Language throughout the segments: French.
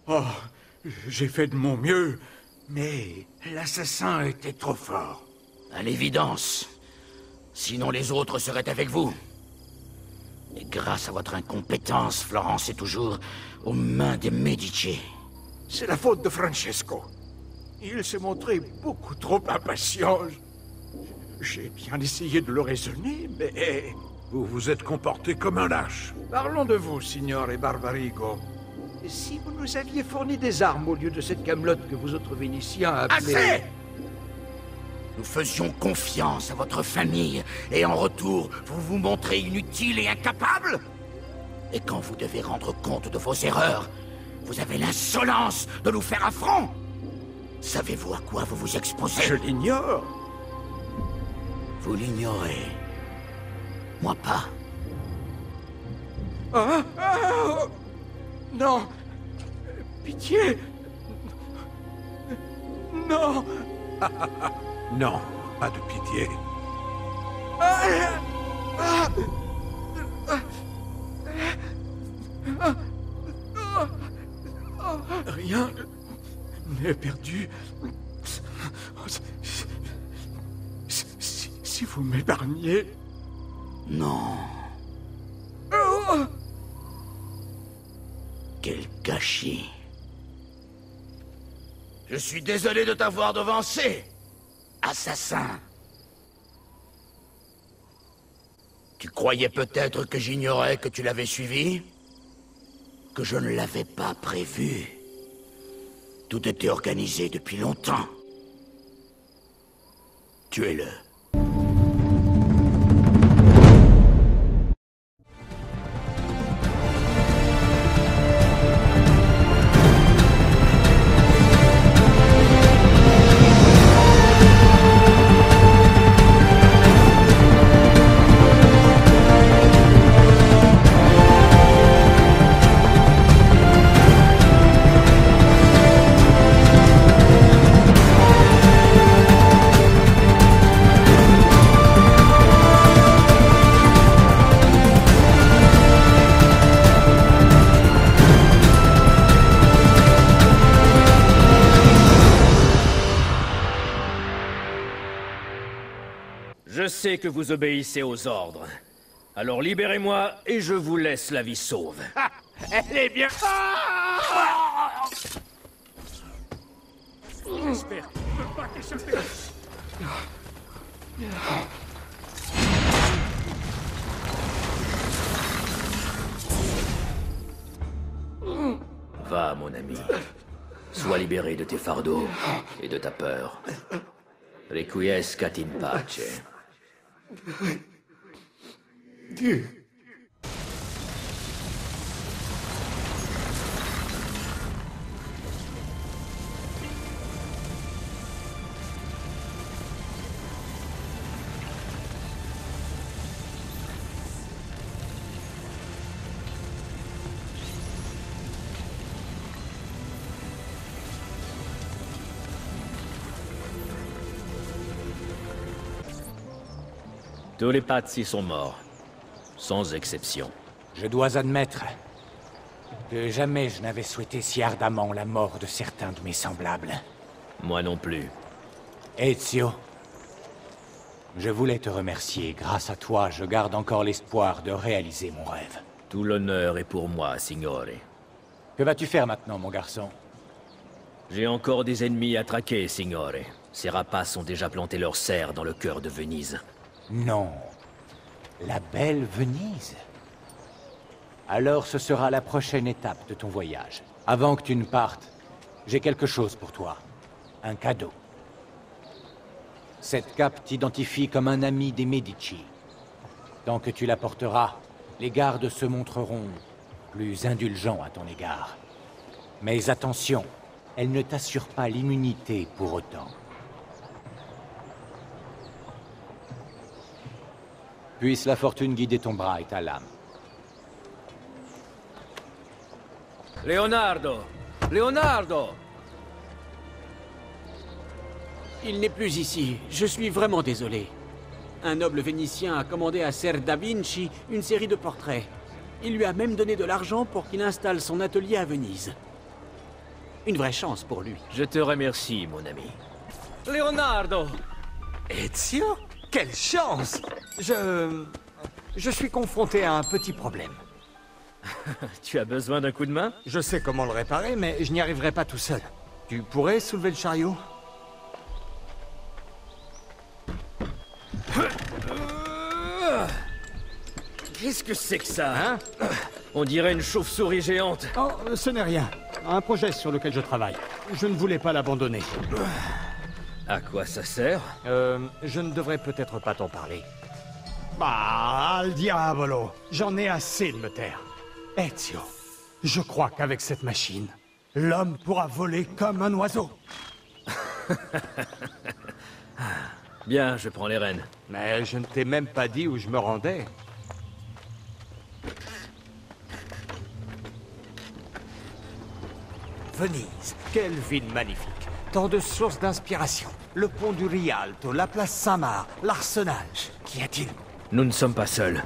Oh, j'ai fait de mon mieux, mais l'assassin était trop fort. À l'évidence. Sinon les autres seraient avec vous. Et grâce à votre incompétence, Florence est toujours aux mains des Medici. C'est la faute de Francesco. Il s'est montré beaucoup trop impatient. J'ai bien essayé de le raisonner, mais... Vous vous êtes comporté comme un lâche. Parlons de vous, signore Barbarigo. Si vous nous aviez fourni des armes au lieu de cette camelote que vous autres Vénitiens appelez... Assez! Nous faisions confiance à votre famille, et en retour, vous vous montrez inutile et incapable? Et quand vous devez rendre compte de vos erreurs, vous avez l'insolence de nous faire affront? Savez-vous à quoi vous vous exposez? Je l'ignore. Vous l'ignorez. Moi pas. Oh, non. Pitié. Non. Non, pas de pitié. Rien n'est perdu. Si vous m'épargnez... Non. Quel gâchis. Je suis désolé de t'avoir devancé, assassin. Tu croyais peut-être que j'ignorais que tu l'avais suivi? Que je ne l'avais pas prévu? Tout était organisé depuis longtemps. Tuez-le. Je sais que vous obéissez aux ordres. Alors libérez-moi et je vous laisse la vie sauve. Ah, elle est bien... J'espère qu'il ne peut pas t'échapper. Va, mon ami. Sois libéré de tes fardeaux et de ta peur. Requiescat in pace. Tous les Pazzi sont morts, sans exception. Je dois admettre que jamais je n'avais souhaité si ardemment la mort de certains de mes semblables. Moi non plus. Ezio, je voulais te remercier. Grâce à toi, je garde encore l'espoir de réaliser mon rêve. Tout l'honneur est pour moi, signore. Que vas-tu faire maintenant, mon garçon? J'ai encore des ennemis à traquer, signore. Ces rapaces ont déjà planté leurs serres dans le cœur de Venise. Non. La belle Venise. Alors ce sera la prochaine étape de ton voyage. Avant que tu ne partes, j'ai quelque chose pour toi. Un cadeau. Cette cape t'identifie comme un ami des Medici. Tant que tu la porteras, les gardes se montreront plus indulgents à ton égard. Mais attention, elle ne t'assure pas l'immunité pour autant. Puisse la fortune guider ton bras et ta lame. Leonardo! Leonardo! Il n'est plus ici. Je suis vraiment désolé. Un noble vénitien a commandé à Ser da Vinci une série de portraits. Il lui a même donné de l'argent pour qu'il installe son atelier à Venise. Une vraie chance pour lui. Je te remercie, mon ami. Leonardo! Ezio? Quelle chance! Je suis confronté à un petit problème. Tu as besoin d'un coup de main? Je sais comment le réparer, mais je n'y arriverai pas tout seul. Tu pourrais soulever le chariot? Qu'est-ce que c'est que ça? Hein? On dirait une chauve-souris géante. Oh, ce n'est rien. Un projet sur lequel je travaille. Je ne voulais pas l'abandonner. À quoi ça sert? Je ne devrais peut-être pas t'en parler. Bah, al diavolo! J'en ai assez de me taire. Ezio, je crois qu'avec cette machine, l'homme pourra voler comme un oiseau. Bien, je prends les rênes. Mais je ne t'ai même pas dit où je me rendais. Venise, quelle ville magnifique. Tant de sources d'inspiration. Le pont du Rialto, la place Saint-Marc, l'arsenal. Qu'y a-t-il? Nous ne sommes pas seuls.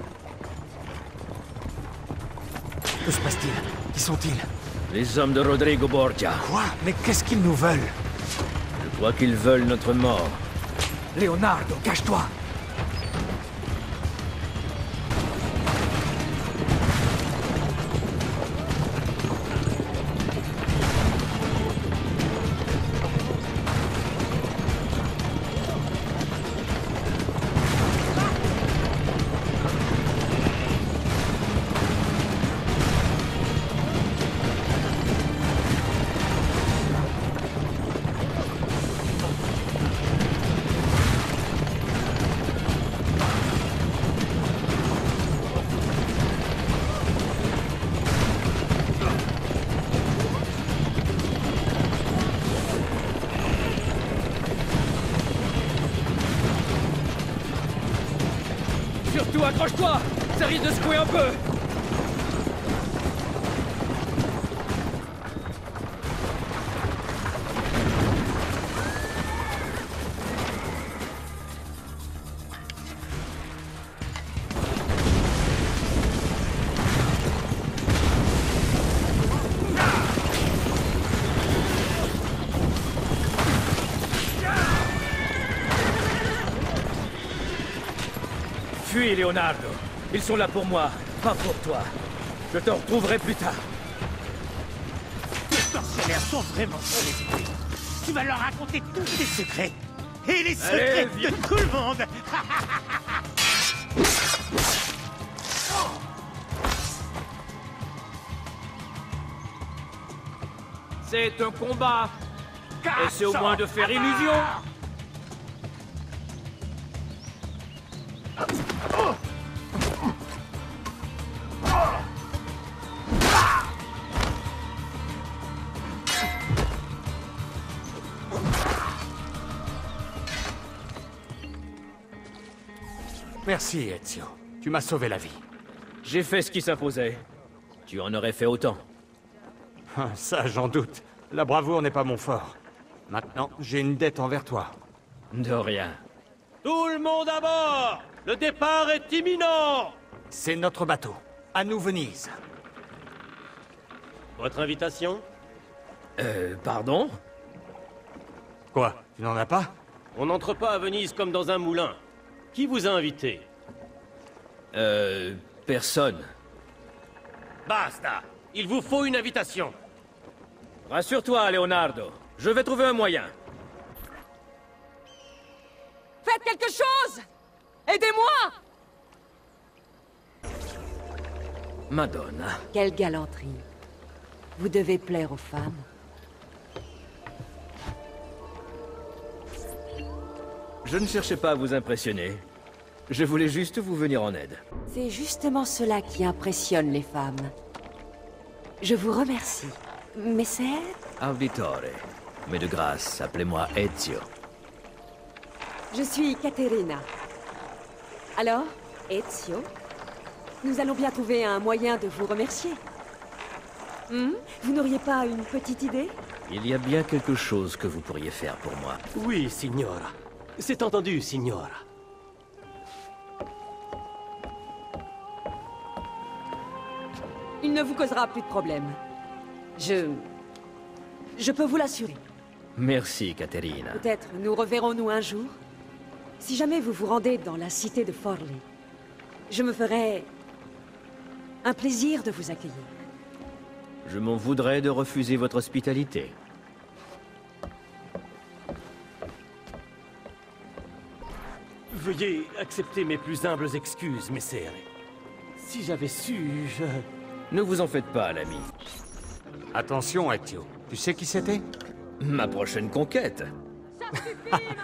Que se passe-t-il? Qui sont-ils? Les hommes de Rodrigo Borgia. Quoi? Mais qu'est-ce qu'ils nous veulent? Je crois qu'ils veulent notre mort. Leonardo, cache-toi! Surtout accroche-toi! Ça risque de secouer un peu! Fuis, Leonardo. Ils sont là pour moi, pas pour toi. Je te retrouverai plus tard. Les tortionnaires sont vraiment sur les esprits. Tu vas leur raconter tous tes secrets. Et les secrets de tout le monde. C'est un combat. Essaie au moins de faire illusion. Merci, Ezio. Tu m'as sauvé la vie. J'ai fait ce qui s'imposait. Tu en aurais fait autant. Ah, ça, j'en doute. La bravoure n'est pas mon fort. Maintenant, j'ai une dette envers toi. De rien. Tout le monde à bord! Le départ est imminent! C'est notre bateau. À nous, Venise. Votre invitation? Pardon? Quoi? Tu n'en as pas? On n'entre pas à Venise comme dans un moulin. Qui vous a invité? Personne. Basta! Il vous faut une invitation. Rassure-toi, Leonardo. Je vais trouver un moyen. Faites quelque chose! Aidez-moi! Madonna. Quelle galanterie. Vous devez plaire aux femmes. Je ne cherchais pas à vous impressionner. Je voulais juste vous venir en aide. C'est justement cela qui impressionne les femmes. Je vous remercie. Messer? Auditore. Mais de grâce, appelez-moi Ezio. Je suis Caterina. Alors, Ezio? Nous allons bien trouver un moyen de vous remercier. Vous n'auriez pas une petite idée? Il y a bien quelque chose que vous pourriez faire pour moi. Oui, signora. C'est entendu, signora. Il ne vous causera plus de problème. Je peux vous l'assurer. Merci, Caterina. Peut-être nous reverrons-nous un jour. Si jamais vous vous rendez dans la cité de Forley, je me ferai un plaisir de vous accueillir. Je m'en voudrais de refuser votre hospitalité. Veuillez accepter mes plus humbles excuses, messere. Si j'avais su, Ne vous en faites pas, l'ami. Attention, Ezio. Tu sais qui c'était? Ma prochaine conquête.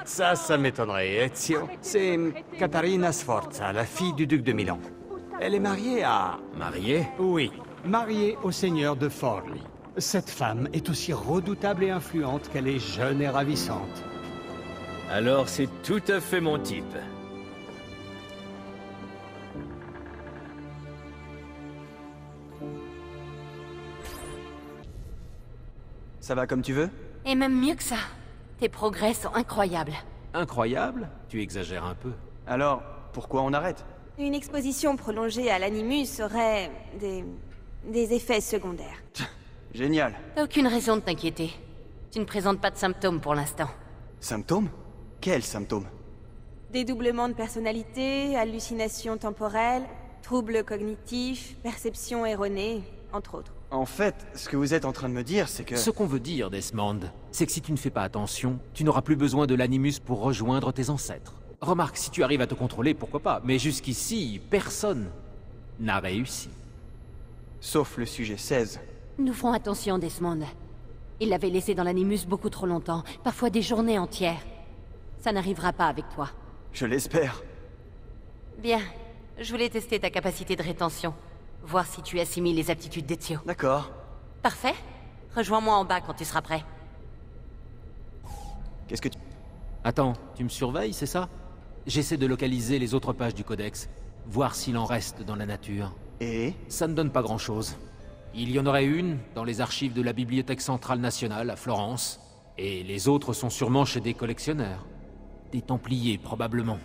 Ça m'étonnerait, Ezio. C'est Caterina Sforza, la fille du duc de Milan. Elle est mariée à... Mariée? Oui, mariée au seigneur de Forley. Cette femme est aussi redoutable et influente qu'elle est jeune et ravissante. Alors c'est tout à fait mon type. Ça va comme tu veux? Et même mieux que ça. Tes progrès sont incroyables. Incroyable? Tu exagères un peu. Alors, pourquoi on arrête? Une exposition prolongée à l'animus aurait des effets secondaires. Génial. T'as aucune raison de t'inquiéter. Tu ne présentes pas de symptômes pour l'instant. Symptômes? Quels symptômes? Dédoublement de personnalité, hallucinations temporelles, troubles cognitifs, perception erronée, entre autres. En fait, ce que vous êtes en train de me dire, c'est que... Ce qu'on veut dire, Desmond, c'est que si tu ne fais pas attention, tu n'auras plus besoin de l'animus pour rejoindre tes ancêtres. Remarque, si tu arrives à te contrôler, pourquoi pas, mais jusqu'ici, personne n'a réussi. Sauf le sujet 16. Nous ferons attention, Desmond. Il l'avait laissé dans l'animus beaucoup trop longtemps, parfois des journées entières. Ça n'arrivera pas avec toi. Je l'espère. Bien. Je voulais tester ta capacité de rétention. Voir si tu assimiles les aptitudes d'Ezio. D'accord. Parfait. Rejoins-moi en bas quand tu seras prêt. Qu'est-ce que tu... Attends, tu me surveilles, c'est ça? J'essaie de localiser les autres pages du codex. Voir s'il en reste dans la nature. Et? Ça ne donne pas grand-chose. Il y en aurait une dans les archives de la Bibliothèque Centrale Nationale à Florence. Et les autres sont sûrement chez des collectionneurs. Des Templiers, probablement.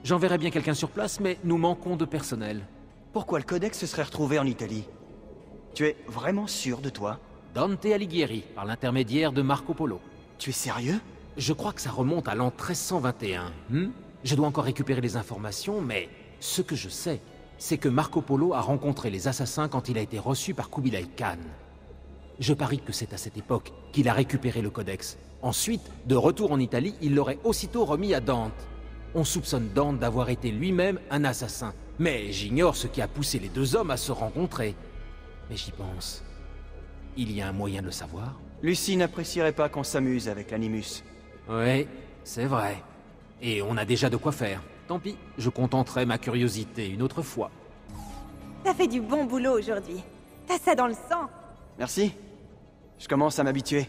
J'enverrai bien quelqu'un sur place, mais nous manquons de personnel. Pourquoi le codex se serait retrouvé en Italie? Tu es vraiment sûr de toi? Dante Alighieri, par l'intermédiaire de Marco Polo. Tu es sérieux? Je crois que ça remonte à l'an 1321. Je dois encore récupérer les informations, mais ce que je sais, c'est que Marco Polo a rencontré les assassins quand il a été reçu par Kubilai Khan. Je parie que c'est à cette époque qu'il a récupéré le codex. Ensuite, de retour en Italie, il l'aurait aussitôt remis à Dante. On soupçonne Dante d'avoir été lui-même un assassin. Mais j'ignore ce qui a poussé les deux hommes à se rencontrer. Mais j'y pense. Il y a un moyen de le savoir? Lucie n'apprécierait pas qu'on s'amuse avec l'animus. Oui, c'est vrai. Et on a déjà de quoi faire. Tant pis, je contenterai ma curiosité une autre fois. T'as fait du bon boulot aujourd'hui. T'as ça dans le sang. Merci. Je commence à m'habituer.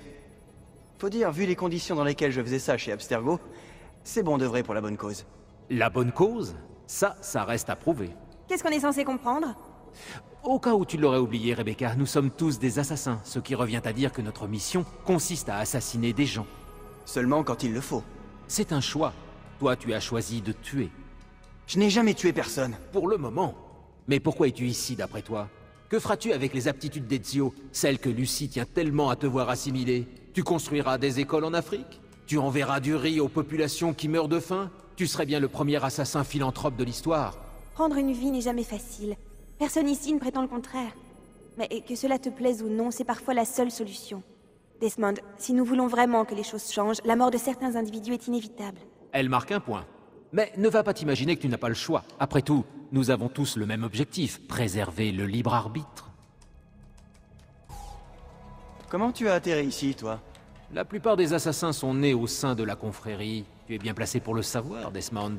Faut dire, vu les conditions dans lesquelles je faisais ça chez Abstergo, c'est bon de vrai pour la bonne cause. La bonne cause? Ça reste à prouver. Qu'est-ce qu'on est censé comprendre? Au cas où tu l'aurais oublié, Rebecca, nous sommes tous des assassins, ce qui revient à dire que notre mission consiste à assassiner des gens. Seulement quand il le faut. C'est un choix. Toi, tu as choisi de tuer. Je n'ai jamais tué personne. Pour le moment. Mais pourquoi es-tu ici, d'après toi? Que feras-tu avec les aptitudes d'Ezio, celles que Lucie tient tellement à te voir assimiler? Tu construiras des écoles en Afrique? Tu enverras du riz aux populations qui meurent de faim? Tu serais bien le premier assassin philanthrope de l'histoire. Prendre une vie n'est jamais facile. Personne ici ne prétend le contraire. Mais que cela te plaise ou non, c'est parfois la seule solution. Desmond, si nous voulons vraiment que les choses changent, la mort de certains individus est inévitable. Elle marque un point. Mais ne va pas t'imaginer que tu n'as pas le choix. Après tout, nous avons tous le même objectif, préserver le libre arbitre. Comment tu as atterri ici, toi? La plupart des assassins sont nés au sein de la confrérie. Tu es bien placé pour le savoir, Desmond.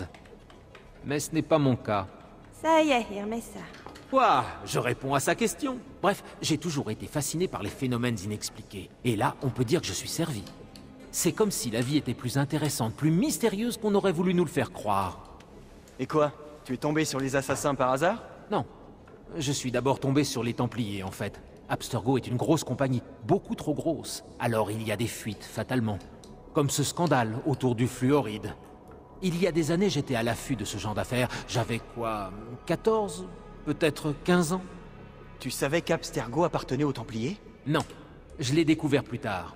Mais ce n'est pas mon cas. Ça y est, il remet ça. Quoi? Je réponds à sa question. Bref, j'ai toujours été fasciné par les phénomènes inexpliqués. Et là, on peut dire que je suis servi. C'est comme si la vie était plus intéressante, plus mystérieuse qu'on aurait voulu nous le faire croire. Et quoi? Tu es tombé sur les assassins par hasard? Non. Je suis d'abord tombé sur les Templiers, en fait. Abstergo est une grosse compagnie, beaucoup trop grosse. Alors il y a des fuites, fatalement. Comme ce scandale autour du fluoride. Il y a des années, j'étais à l'affût de ce genre d'affaires. J'avais quoi, 14, peut-être 15 ans? Tu savais qu'Abstergo appartenait aux Templiers? Non. Je l'ai découvert plus tard.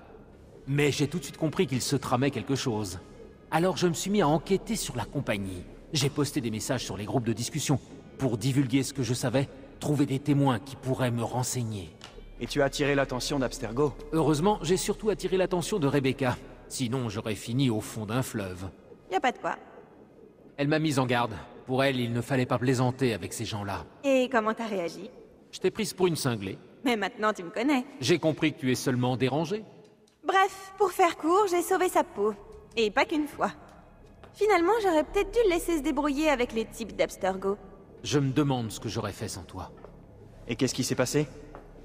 Mais j'ai tout de suite compris qu'il se tramait quelque chose. Alors je me suis mis à enquêter sur la compagnie. J'ai posté des messages sur les groupes de discussion pour divulguer ce que je savais, trouver des témoins qui pourraient me renseigner. Et tu as attiré l'attention d'Abstergo. Heureusement, j'ai surtout attiré l'attention de Rebecca. Sinon, j'aurais fini au fond d'un fleuve. Y a pas de quoi. Elle m'a mise en garde. Pour elle, il ne fallait pas plaisanter avec ces gens-là. Et comment t'as réagi? Je t'ai prise pour une cinglée. Mais maintenant tu me connais. J'ai compris que tu es seulement dérangé. Bref, pour faire court, j'ai sauvé sa peau. Et pas qu'une fois. Finalement, j'aurais peut-être dû le laisser se débrouiller avec les types d'Abstergo. Je me demande ce que j'aurais fait sans toi. Et qu'est-ce qui s'est passé?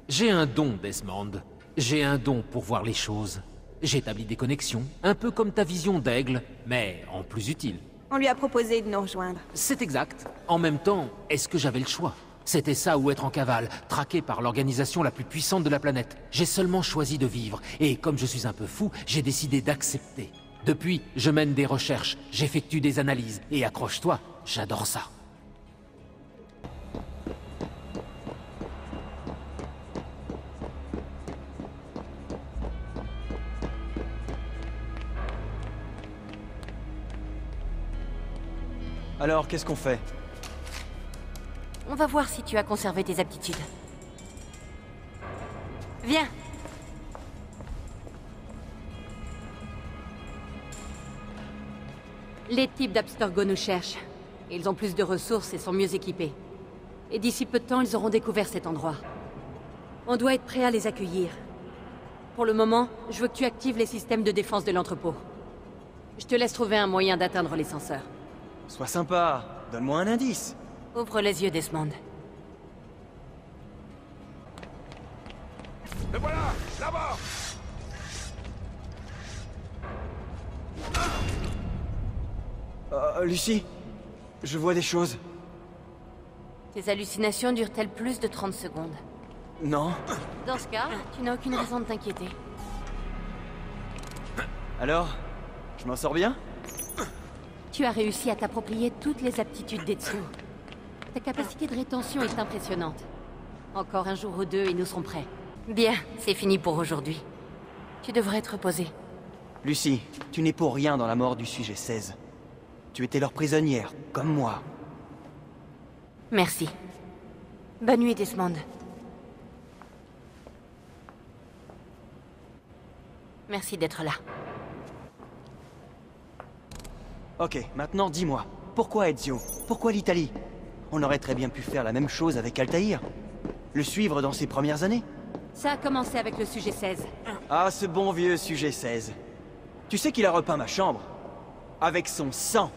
J'ai un don, Desmond. J'ai un don pour voir les choses. J'établis des connexions, un peu comme ta vision d'aigle, mais en plus utile. On lui a proposé de nous rejoindre. C'est exact. En même temps, est-ce que j'avais le choix? C'était ça ou être en cavale, traqué par l'organisation la plus puissante de la planète. J'ai seulement choisi de vivre, et comme je suis un peu fou, j'ai décidé d'accepter. Depuis, je mène des recherches, j'effectue des analyses, et accroche-toi, j'adore ça. Alors, qu'est-ce qu'on fait? On va voir si tu as conservé tes aptitudes. Viens. Les types d'Abstergo nous cherchent. Ils ont plus de ressources et sont mieux équipés. Et d'ici peu de temps, ils auront découvert cet endroit. On doit être prêt à les accueillir. Pour le moment, je veux que tu actives les systèmes de défense de l'entrepôt. Je te laisse trouver un moyen d'atteindre les senseurs. Sois sympa, donne-moi un indice. Ouvre les yeux, Desmond. Et voilà, là-bas! Lucie, je vois des choses. Tes hallucinations durent-elles plus de 30 secondes? Non. Dans ce cas, tu n'as aucune raison de t'inquiéter. Alors, je m'en sors bien? Tu as réussi à t'approprier toutes les aptitudes d'Ezio. Ta capacité de rétention est impressionnante. Encore un jour ou deux et nous serons prêts. Bien, c'est fini pour aujourd'hui. Tu devrais te reposer. Lucie, tu n'es pour rien dans la mort du sujet 16. Tu étais leur prisonnière, comme moi. Merci. Bonne nuit, Desmond. Merci d'être là. Ok, maintenant dis-moi, pourquoi Ezio? Pourquoi l'Italie? On aurait très bien pu faire la même chose avec Altaïr. Le suivre dans ses premières années. Ça a commencé avec le sujet 16. Ah, ce bon vieux sujet 16. Tu sais qu'il a repeint ma chambre. Avec son sang.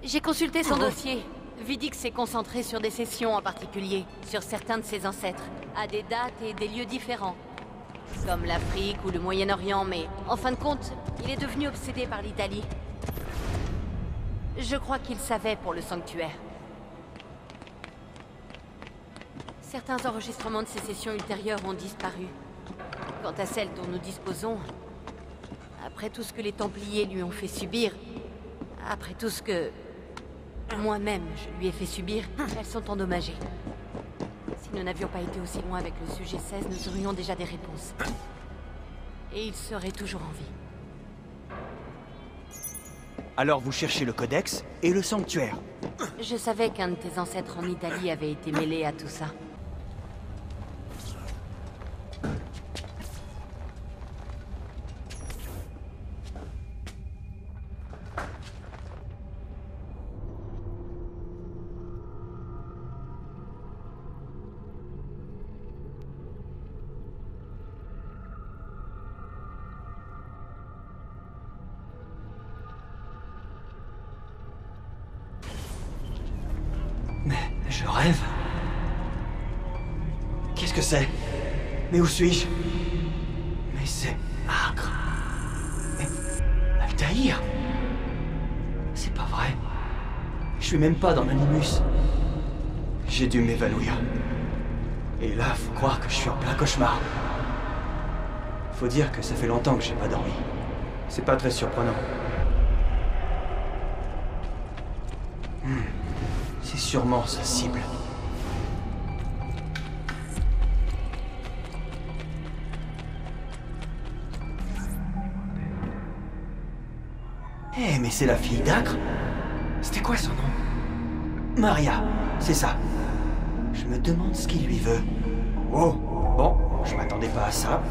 J'ai consulté son dossier. Vidix s'est concentré sur des sessions en particulier, sur certains de ses ancêtres, à des dates et des lieux différents. Comme l'Afrique ou le Moyen-Orient, mais en fin de compte, il est devenu obsédé par l'Italie. Je crois qu'il savait pour le sanctuaire. Certains enregistrements de ces sessions ultérieures ont disparu. Quant à celles dont nous disposons, après tout ce que les Templiers lui ont fait subir, après tout ce que moi-même je lui ai fait subir, elles sont endommagées. Si nous n'avions pas été aussi loin avec le sujet 16, nous aurions déjà des réponses. Et il serait toujours en vie. Alors vous cherchez le codex et le sanctuaire. Je savais qu'un de tes ancêtres en Italie avait été mêlé à tout ça. Je rêve. Qu'est-ce que c'est? Mais où suis-je? Mais c'est Acre. Mais Altaïr? C'est pas vrai. Je suis même pas dans l'animus. J'ai dû m'évanouir. Et là, faut croire que je suis en plein cauchemar. Faut dire que ça fait longtemps que j'ai pas dormi. C'est pas très surprenant. C'est sûrement sa cible. Eh, mais c'est la fille d'Acre. C'était quoi son nom? Maria, c'est ça. Je me demande ce qu'il lui veut. Oh, bon, je m'attendais pas à ça.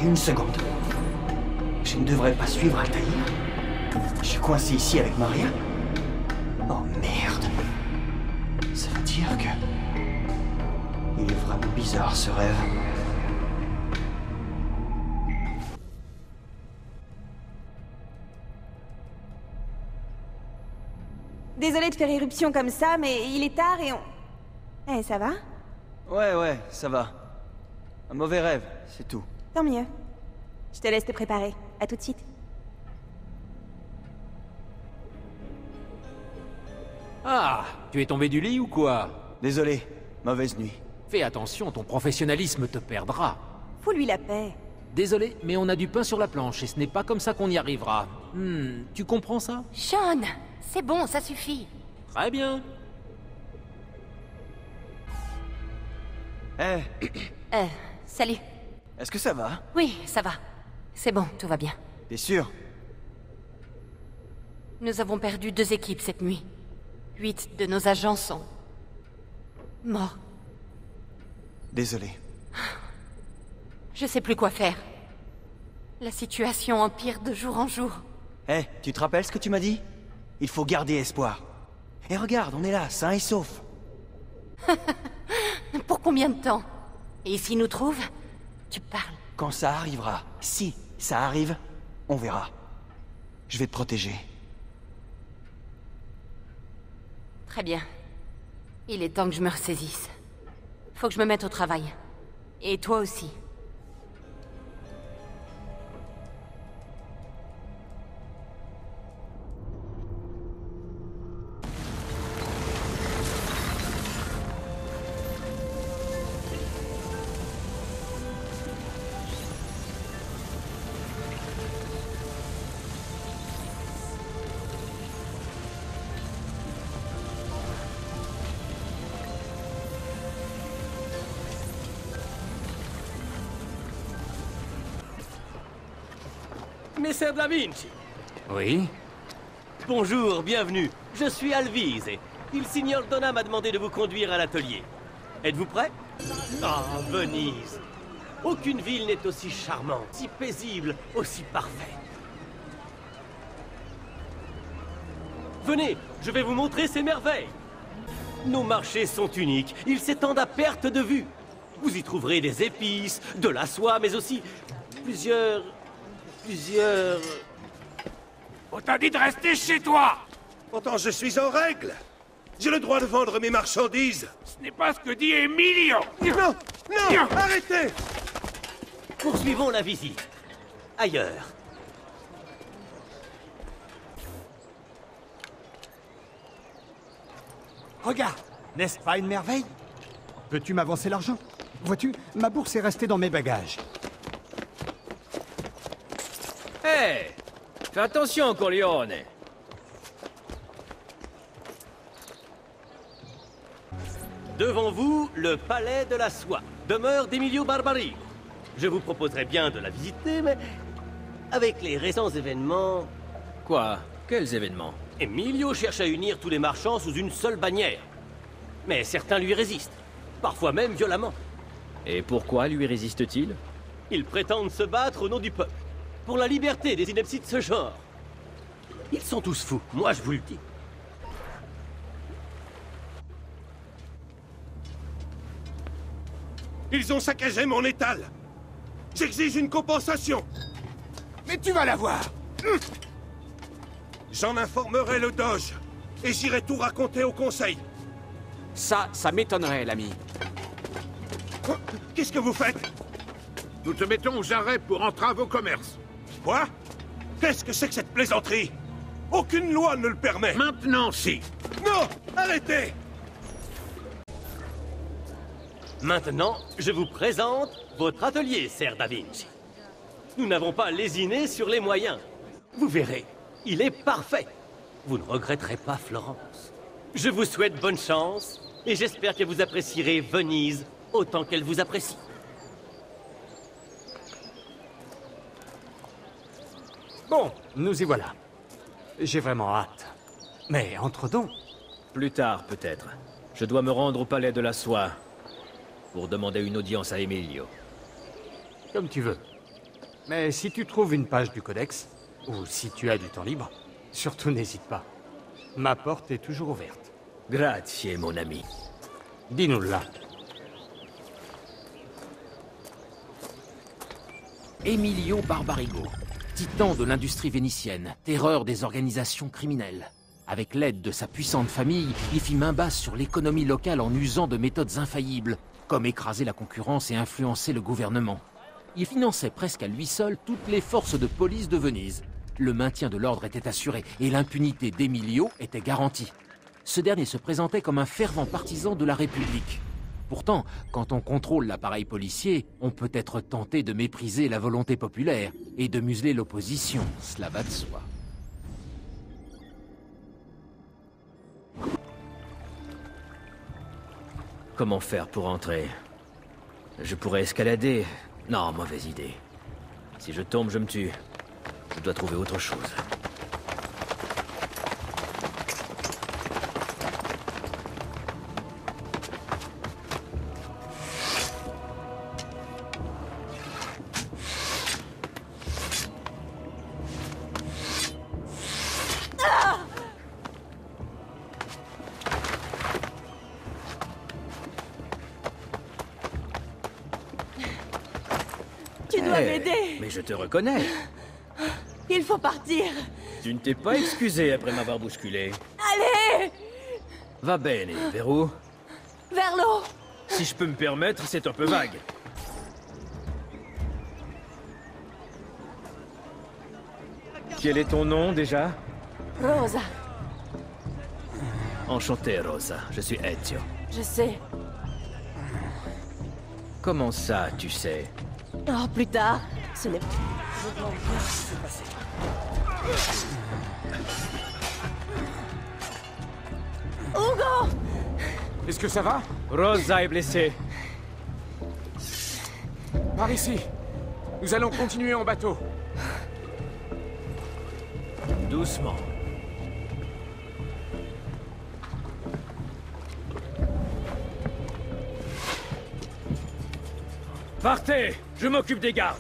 Une seconde. Je ne devrais pas suivre Altaïr. Je suis coincé ici avec Maria. Oh merde. Ça veut dire que... Il est vraiment bizarre ce rêve. Désolée de faire éruption comme ça, mais il est tard et on... Eh, ça va? Ouais, ça va. Un mauvais rêve, c'est tout. Tant mieux. Je te laisse te préparer. À tout de suite. Ah, tu es tombé du lit ou quoi? Désolé, mauvaise nuit. Fais attention, ton professionnalisme te perdra. Fous-lui la paix. Désolé, mais on a du pain sur la planche et ce n'est pas comme ça qu'on y arrivera. Tu comprends ça? Sean, c'est bon, ça suffit. Très bien. Salut. Est-ce que ça va? Oui, ça va. C'est bon, tout va bien. T'es sûr? Nous avons perdu 2 équipes cette nuit. 8 de nos agents sont... morts. Désolé. Je sais plus quoi faire. La situation empire de jour en jour. Tu te rappelles ce que tu m'as dit? Il faut garder espoir. Et regarde, on est là, sains et saufs. Pour combien de temps? Et s'ils nous trouvent, tu parles. Quand ça arrivera, si ça arrive, on verra. Je vais te protéger. Très bien. Il est temps que je me ressaisisse. Faut que je me mette au travail. Et toi aussi. Messer Da Vinci. Oui? Bonjour, bienvenue. Je suis Alvise. Il signor Donna m'a demandé de vous conduire à l'atelier. Êtes-vous prêt? Ah, Venise. Aucune ville n'est aussi charmante, si paisible, aussi parfaite. Venez, je vais vous montrer ces merveilles. Nos marchés sont uniques. Ils s'étendent à perte de vue. Vous y trouverez des épices, de la soie, mais aussi plusieurs... On t'a dit de rester chez toi! Pourtant, je suis en règle. J'ai le droit de vendre mes marchandises. Ce n'est pas ce que dit Emilio! Non! Non! Arrêtez! Poursuivons la visite. Ailleurs. Regarde, n'est-ce pas une merveille? Peux-tu m'avancer l'argent? Vois-tu, ma bourse est restée dans mes bagages. Hé! Fais attention, Corleone. Devant vous, le palais de la soie, demeure d'Emilio Barbarigo. Je vous proposerais bien de la visiter, mais avec les récents événements... Quoi? Quels événements? Emilio cherche à unir tous les marchands sous une seule bannière. Mais certains lui résistent, parfois même violemment. Et pourquoi lui résiste-t-il? Ils prétendent se battre au nom du peuple, pour la liberté des inepties de ce genre. Ils sont tous fous, moi je vous le dis. Ils ont saccagé mon étal. J'exige une compensation. Mais tu vas l'avoir! J'en informerai le Doge. Et j'irai tout raconter au conseil. Ça m'étonnerait, l'ami. Qu'est-ce que vous faites? Nous te mettons aux arrêts pour entrave au commerce. Quoi? Qu'est-ce que c'est que cette plaisanterie? Aucune loi ne le permet. Maintenant, si. Non! Arrêtez! Maintenant, je vous présente votre atelier, Ser Da Vinci. Nous n'avons pas lésiné sur les moyens. Vous verrez, il est parfait. Vous ne regretterez pas Florence. Je vous souhaite bonne chance, et j'espère que vous apprécierez Venise autant qu'elle vous apprécie. Bon, nous y voilà. J'ai vraiment hâte. Mais entre donc... Plus tard, peut-être. Je dois me rendre au palais de la soie pour demander une audience à Emilio. Comme tu veux. Mais si tu trouves une page du codex, ou si tu as du temps libre, surtout n'hésite pas. Ma porte est toujours ouverte. Grazie, mon ami. Dis-nous-la. Emilio Barbarigo, titan de l'industrie vénitienne, terreur des organisations criminelles. Avec l'aide de sa puissante famille, il fit main basse sur l'économie locale en usant de méthodes infaillibles, comme écraser la concurrence et influencer le gouvernement. Il finançait presque à lui seul toutes les forces de police de Venise. Le maintien de l'ordre était assuré et l'impunité d'Emilio était garantie. Ce dernier se présentait comme un fervent partisan de la République. Pourtant, quand on contrôle l'appareil policier, on peut être tenté de mépriser la volonté populaire et de museler l'opposition, cela va de soi. Comment faire pour entrer? Je pourrais escalader. Non, mauvaise idée. Si je tombe, je me tue. Je dois trouver autre chose. Tu dois m'aider. Mais je te reconnais. Il faut partir. Tu ne t'es pas excusé après m'avoir bousculé. Allez! Va bene, vers où? Vers l'eau. Si je peux me permettre, c'est un peu vague. Quel est ton nom, déjà? Rosa. Enchanté, Rosa. Je suis Ezio. Je sais. Comment ça, tu sais? Oh, plus tard. Ce n'est... Hugo! Est-ce que ça va? Rosa est blessée. Par ici. Nous allons continuer en bateau. Doucement. Partez! Je m'occupe des gardes.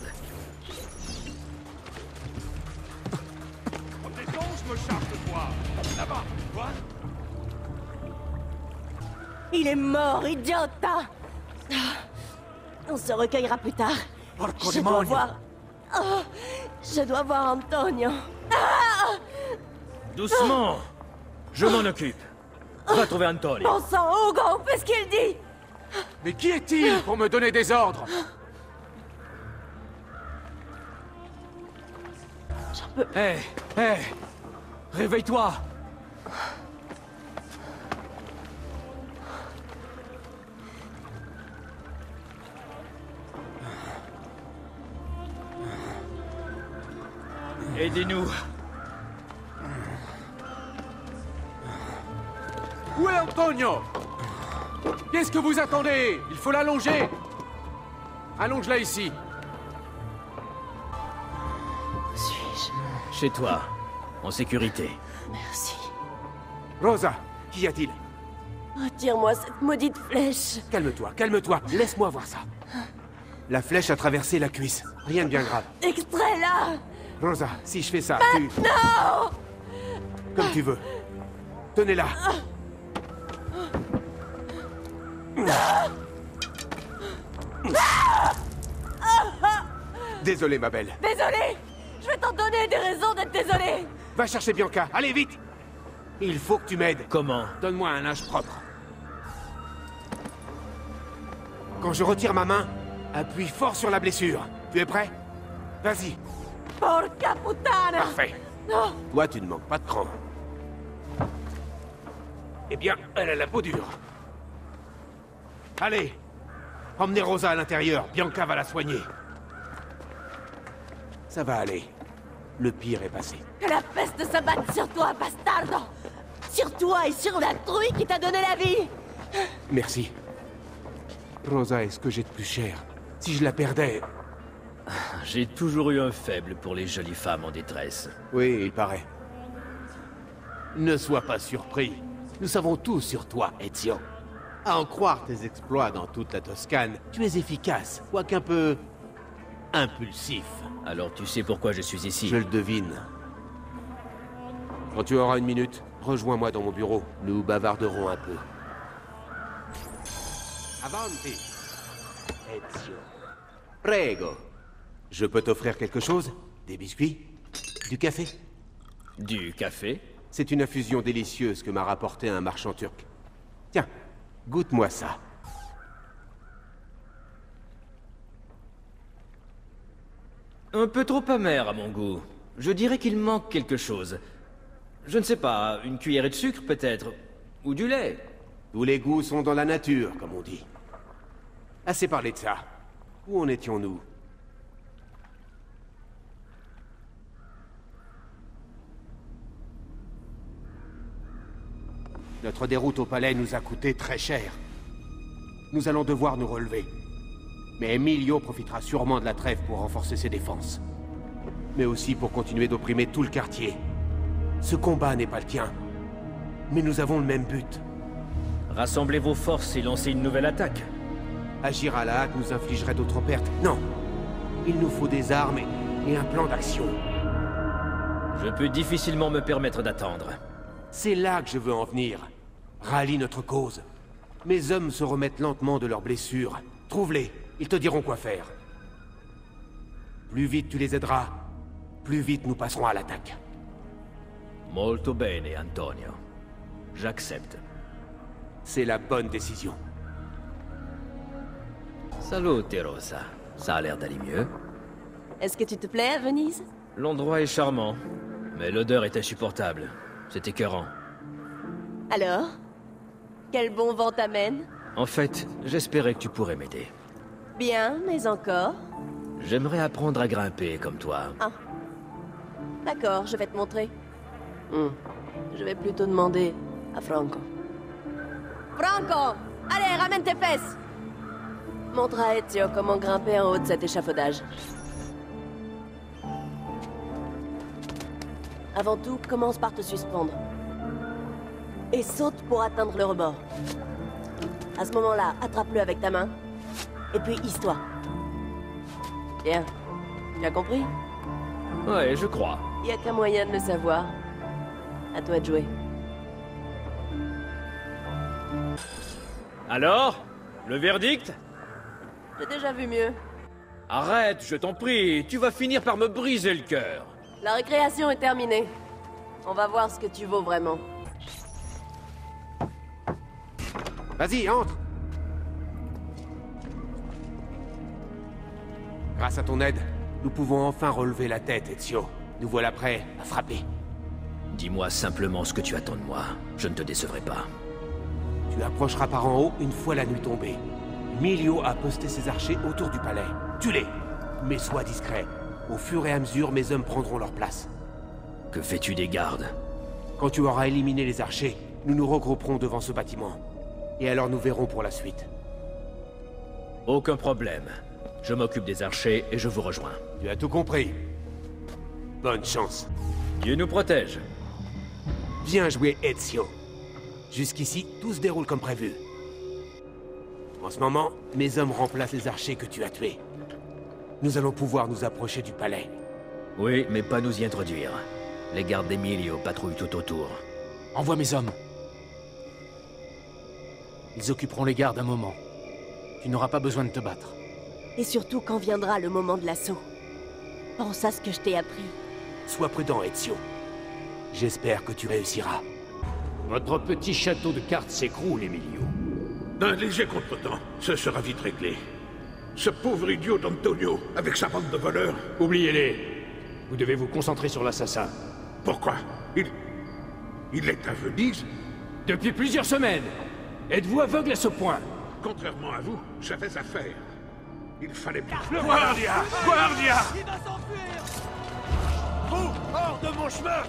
Protestons, je me charge de toi. Là-bas, quoi? Il est mort, idiota! On se recueillera plus tard. Porco Je dois demonio. voir... Oh, je dois voir Antonio. Doucement. Je m'en occupe. Va trouver Antonio. Bon sang, Hugo, fais ce qu'il dit! Mais qui est-il pour me donner des ordres? Hé, réveille-toi. Aidez-nous. Où est Antonio? Qu'est-ce que vous attendez? Il faut l'allonger. Allonge-la ici. Où suis-je? Chez toi, en sécurité. Merci. Rosa, qu'y a-t-il? Retire-moi cette maudite flèche. Calme-toi, calme-toi. Laisse-moi voir ça. La flèche a traversé la cuisse. Rien de bien grave. Extrais-la! Rosa, si je fais ça, tu... Non! Comme tu veux. Tenez-la. Désolé, ma belle. Désolé! Je vais t'en donner des raisons d'être désolé! Va chercher Bianca. Allez, vite! Il faut que tu m'aides. Comment? Donne-moi un linge propre. Quand je retire ma main, appuie fort sur la blessure. Tu es prêt? Vas-y. Porca puttana! Parfait. Non! Toi, tu ne manques pas de cran. Eh bien, elle a la peau dure. Allez, Emmenez Rosa à l'intérieur, Bianca va la soigner. Ça va aller. Le pire est passé. Que la peste se batte sur toi, bastardo! Sur toi et sur la truie qui t'a donné la vie! Merci. Rosa est ce que j'ai de plus cher. Si je la perdais... J'ai toujours eu un faible pour les jolies femmes en détresse. Oui, il paraît. Ne sois pas surpris. Nous savons tout sur toi, Ezio. À en croire tes exploits dans toute la Toscane, tu es efficace, quoiqu'un peu... impulsif. Alors tu sais pourquoi je suis ici? Je le devine. Quand tu auras une minute, rejoins-moi dans mon bureau. Nous bavarderons un peu. Avanti. Ezio. Prego. Je peux t'offrir quelque chose? Des biscuits? Du café? Du café? C'est une infusion délicieuse que m'a rapporté un marchand turc. Tiens, goûte-moi ça. Un peu trop amer à mon goût. Je dirais qu'il manque quelque chose. Je ne sais pas, une cuillerée de sucre peut-être? Ou du lait? Tous les goûts sont dans la nature, comme on dit. Assez parlé de ça. Où en étions-nous? Notre déroute au palais nous a coûté très cher. Nous allons devoir nous relever. Mais Emilio profitera sûrement de la trêve pour renforcer ses défenses. Mais aussi pour continuer d'opprimer tout le quartier. Ce combat n'est pas le tien. Mais nous avons le même but. Rassemblez vos forces et lancez une nouvelle attaque. Agir à la hâte nous infligerait d'autres pertes. Non. Il nous faut des armes et un plan d'action. Je peux difficilement me permettre d'attendre. C'est là que je veux en venir. Rallie notre cause. Mes hommes se remettent lentement de leurs blessures. Trouve-les, ils te diront quoi faire. Plus vite tu les aideras, plus vite nous passerons à l'attaque. Molto bene, Antonio. J'accepte. C'est la bonne décision. Salute, Rosa. Ça a l'air d'aller mieux. Est-ce que tu te plais à Venise? L'endroit est charmant, mais l'odeur est insupportable. C'est écœurant. Alors? Quel bon vent t'amène? En fait, j'espérais que tu pourrais m'aider. Bien, mais encore? J'aimerais apprendre à grimper comme toi. Ah. D'accord, je vais te montrer. Je vais plutôt demander à Franco. Franco! Allez, ramène tes fesses! Montre à Ezio comment grimper en haut de cet échafaudage. Avant tout, commence par te suspendre. Et saute pour atteindre le rebord. À ce moment-là, attrape-le avec ta main. Et puis, hisse-toi. Bien. Tu as compris? Ouais, je crois. Y a qu'un moyen de le savoir. À toi de jouer. Alors? Le verdict? J'ai déjà vu mieux. Arrête, je t'en prie. Tu vas finir par me briser le cœur. La récréation est terminée. On va voir ce que tu vaux vraiment. Vas-y, entre! Grâce à ton aide, nous pouvons enfin relever la tête, Ezio. Nous voilà prêts à frapper. Dis-moi simplement ce que tu attends de moi. Je ne te décevrai pas. Tu approcheras par en haut une fois la nuit tombée. Emilio a posté ses archers autour du palais. Tue-les! Mais sois discret. Au fur et à mesure, mes hommes prendront leur place. Que fais-tu des gardes? Quand tu auras éliminé les archers, nous nous regrouperons devant ce bâtiment. Et alors nous verrons pour la suite. Aucun problème. Je m'occupe des archers et je vous rejoins. Tu as tout compris. Bonne chance. Dieu nous protège. Bien joué, Ezio. Jusqu'ici, tout se déroule comme prévu. En ce moment, mes hommes remplacent les archers que tu as tués. Nous allons pouvoir nous approcher du palais. Oui, mais pas nous y introduire. Les gardes d'Emilio patrouillent tout autour. Envoie mes hommes. Ils occuperont les gardes un moment. Tu n'auras pas besoin de te battre. Et surtout quand viendra le moment de l'assaut. Pense à ce que je t'ai appris. Sois prudent, Ezio. J'espère que tu réussiras. Votre petit château de cartes s'écroule, Emilio. D'un léger contretemps, ce sera vite réglé. Ce pauvre idiot d'Antonio, avec sa bande de voleurs... Oubliez-les. Vous devez vous concentrer sur l'assassin. Pourquoi? Il est à Venise? Depuis plusieurs semaines. Êtes-vous aveugle à ce point? Contrairement à vous, j'avais affaire. Il fallait pas... Guardia! Guardia! Il va s'enfuir! Vous, hors de mon chemin!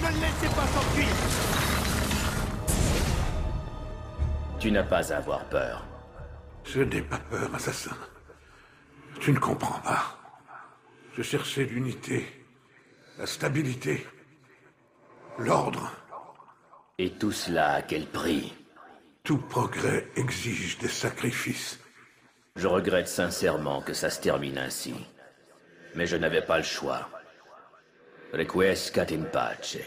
Ne le laissez pas s'enfuir! Tu n'as pas à avoir peur. Je n'ai pas peur, assassin. Tu ne comprends pas. Je cherchais l'unité, la stabilité, l'ordre. Et tout cela à quel prix? Tout progrès exige des sacrifices. Je regrette sincèrement que ça se termine ainsi. Mais je n'avais pas le choix. Requiescat in pace.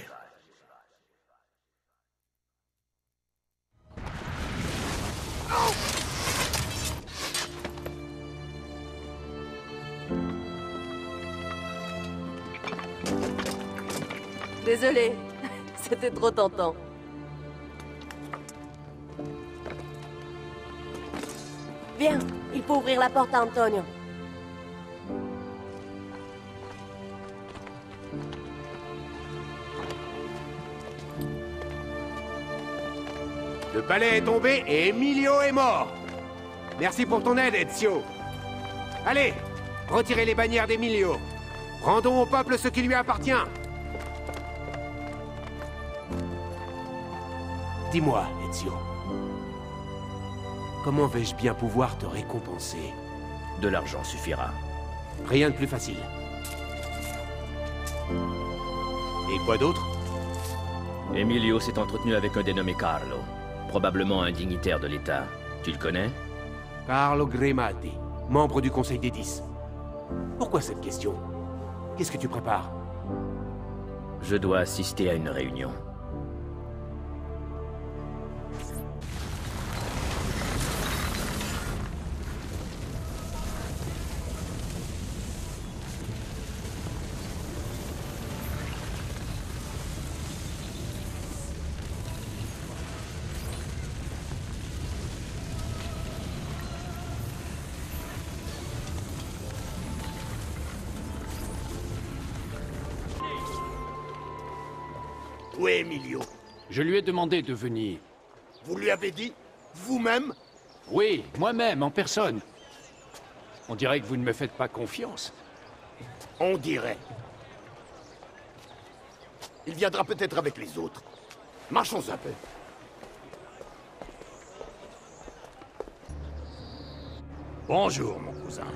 Désolé, c'était trop tentant. Viens, il faut ouvrir la porte à Antonio. Le palais est tombé et Emilio est mort. Merci pour ton aide, Ezio. Allez, retirez les bannières d'Emilio. Rendons au peuple ce qui lui appartient. Dis-moi, Ezio. Comment vais-je bien pouvoir te récompenser? De l'argent suffira. Rien de plus facile. Et quoi d'autre? Emilio s'est entretenu avec un dénommé Carlo. Probablement un dignitaire de l'État. Tu le connais? Carlo Grimaldi, membre du Conseil des 10. Pourquoi cette question? Qu'est-ce que tu prépares? Je dois assister à une réunion. Où est Emilio? Je lui ai demandé de venir. Vous lui avez dit? Vous-même? Oui, moi-même, en personne. On dirait que vous ne me faites pas confiance. On dirait. Il viendra peut-être avec les autres. Marchons un peu. Bonjour, mon cousin.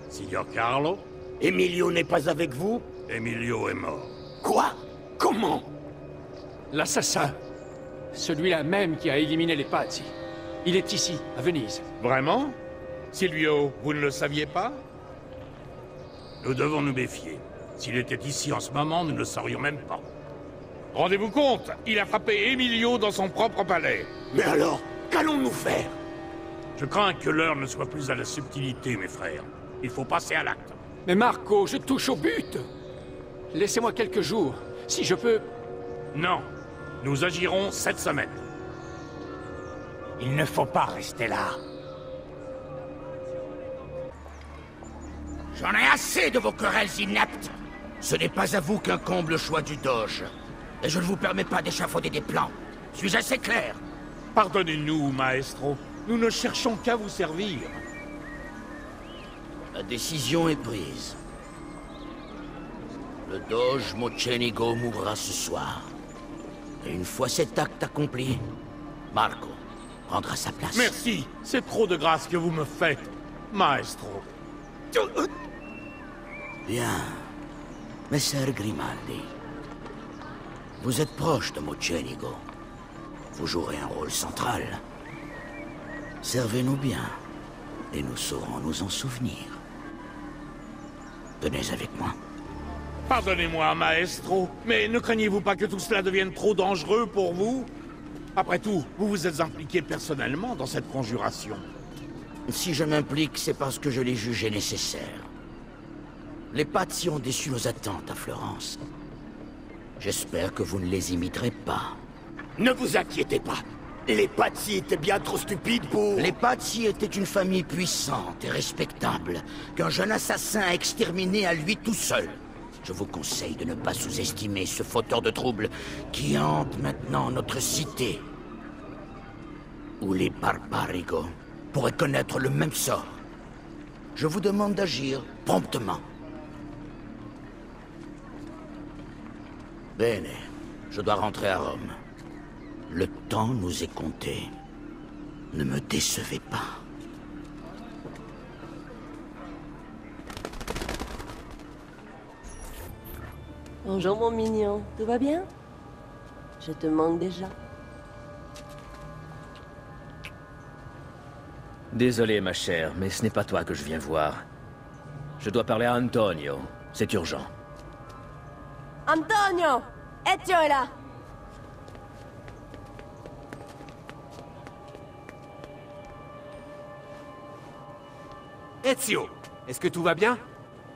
Signor Carlo? Emilio n'est pas avec vous? Emilio est mort. Quoi? Comment? L'assassin. Celui-là même qui a éliminé les Pazzi. Il est ici, à Venise. Vraiment? Silvio, vous ne le saviez pas? Nous devons nous méfier. S'il était ici en ce moment, nous ne le saurions même pas. Rendez-vous compte, il a frappé Emilio dans son propre palais. Mais alors, qu'allons-nous faire? Je crains que l'heure ne soit plus à la subtilité, mes frères. Il faut passer à l'acte. Mais Marco, je touche au but. Laissez-moi quelques jours, si je peux... Non. Nous agirons cette semaine. Il ne faut pas rester là. J'en ai assez de vos querelles ineptes. Ce n'est pas à vous qu'incombe le choix du Doge. Et je ne vous permets pas d'échafauder des plans. Suis-je assez clair? Pardonnez-nous, maestro. Nous ne cherchons qu'à vous servir. La décision est prise. Le Doge Mocenigo mourra ce soir. Et une fois cet acte accompli, Marco prendra sa place. Merci. C'est trop de grâce que vous me faites, maestro. Bien. Messer Grimaldi. Vous êtes proche de Mocenigo. Vous jouerez un rôle central. Servez-nous bien, et nous saurons nous en souvenir. Venez avec moi. Pardonnez-moi, maestro, mais ne craignez-vous pas que tout cela devienne trop dangereux pour vous? Après tout, vous vous êtes impliqué personnellement dans cette conjuration. Si je m'implique, c'est parce que je l'ai jugé nécessaire. Les Pazzi ont déçu nos attentes à Florence. J'espère que vous ne les imiterez pas. Ne vous inquiétez pas. Les Pazzi étaient bien trop stupides pour... Les Pazzi étaient une famille puissante et respectable, qu'un jeune assassin a exterminé à lui tout seul. Je vous conseille de ne pas sous-estimer ce fauteur de troubles qui hante maintenant notre cité. ou les Barbarigo pourraient connaître le même sort. Je vous demande d'agir promptement. Bene, je dois rentrer à Rome. Le temps nous est compté. Ne me décevez pas. Bonjour mon mignon, tout va bien? Je te manque déjà. Désolé, ma chère, mais ce n'est pas toi que je viens voir. Je dois parler à Antonio. C'est urgent. Antonio! Ezio est là! Ezio, est-ce que tout va bien?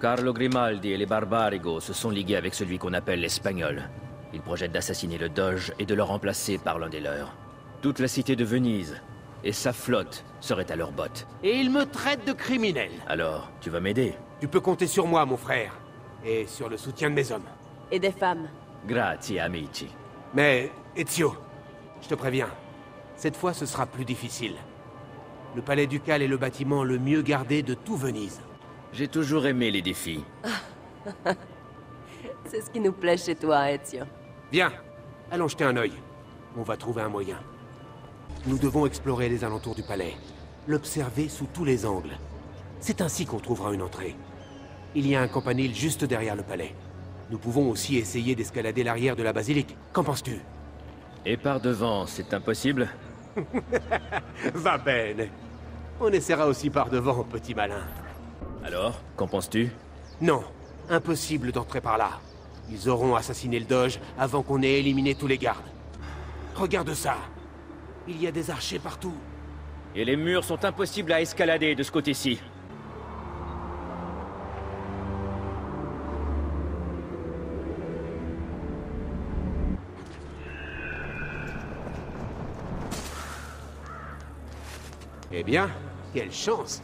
Carlo Grimaldi et les Barbarigo se sont ligués avec celui qu'on appelle l'Espagnol. Ils projettent d'assassiner le Doge et de le remplacer par l'un des leurs. Toute la cité de Venise et sa flotte seraient à leurs bottes. Et ils me traitent de criminel. Alors, tu vas m'aider? Tu peux compter sur moi, mon frère. Et sur le soutien de mes hommes. Et des femmes. Grazie, amici. Mais, Ezio, je te préviens, cette fois ce sera plus difficile. Le palais ducal est le bâtiment le mieux gardé de tout Venise. J'ai toujours aimé les défis. C'est ce qui nous plaît chez toi, Ezio. Viens, allons jeter un œil. On va trouver un moyen. Nous devons explorer les alentours du palais, l'observer sous tous les angles. C'est ainsi qu'on trouvera une entrée. Il y a un campanile juste derrière le palais. Nous pouvons aussi essayer d'escalader l'arrière de la basilique. Qu'en penses-tu? Et par devant, c'est impossible? Va bene. On essaiera aussi par devant, petit malin. Alors, qu'en penses-tu? Non, impossible d'entrer par là. Ils auront assassiné le Doge avant qu'on ait éliminé tous les gardes. Regarde ça. Il y a des archers partout. Et les murs sont impossibles à escalader de ce côté-ci. Eh bien, quelle chance!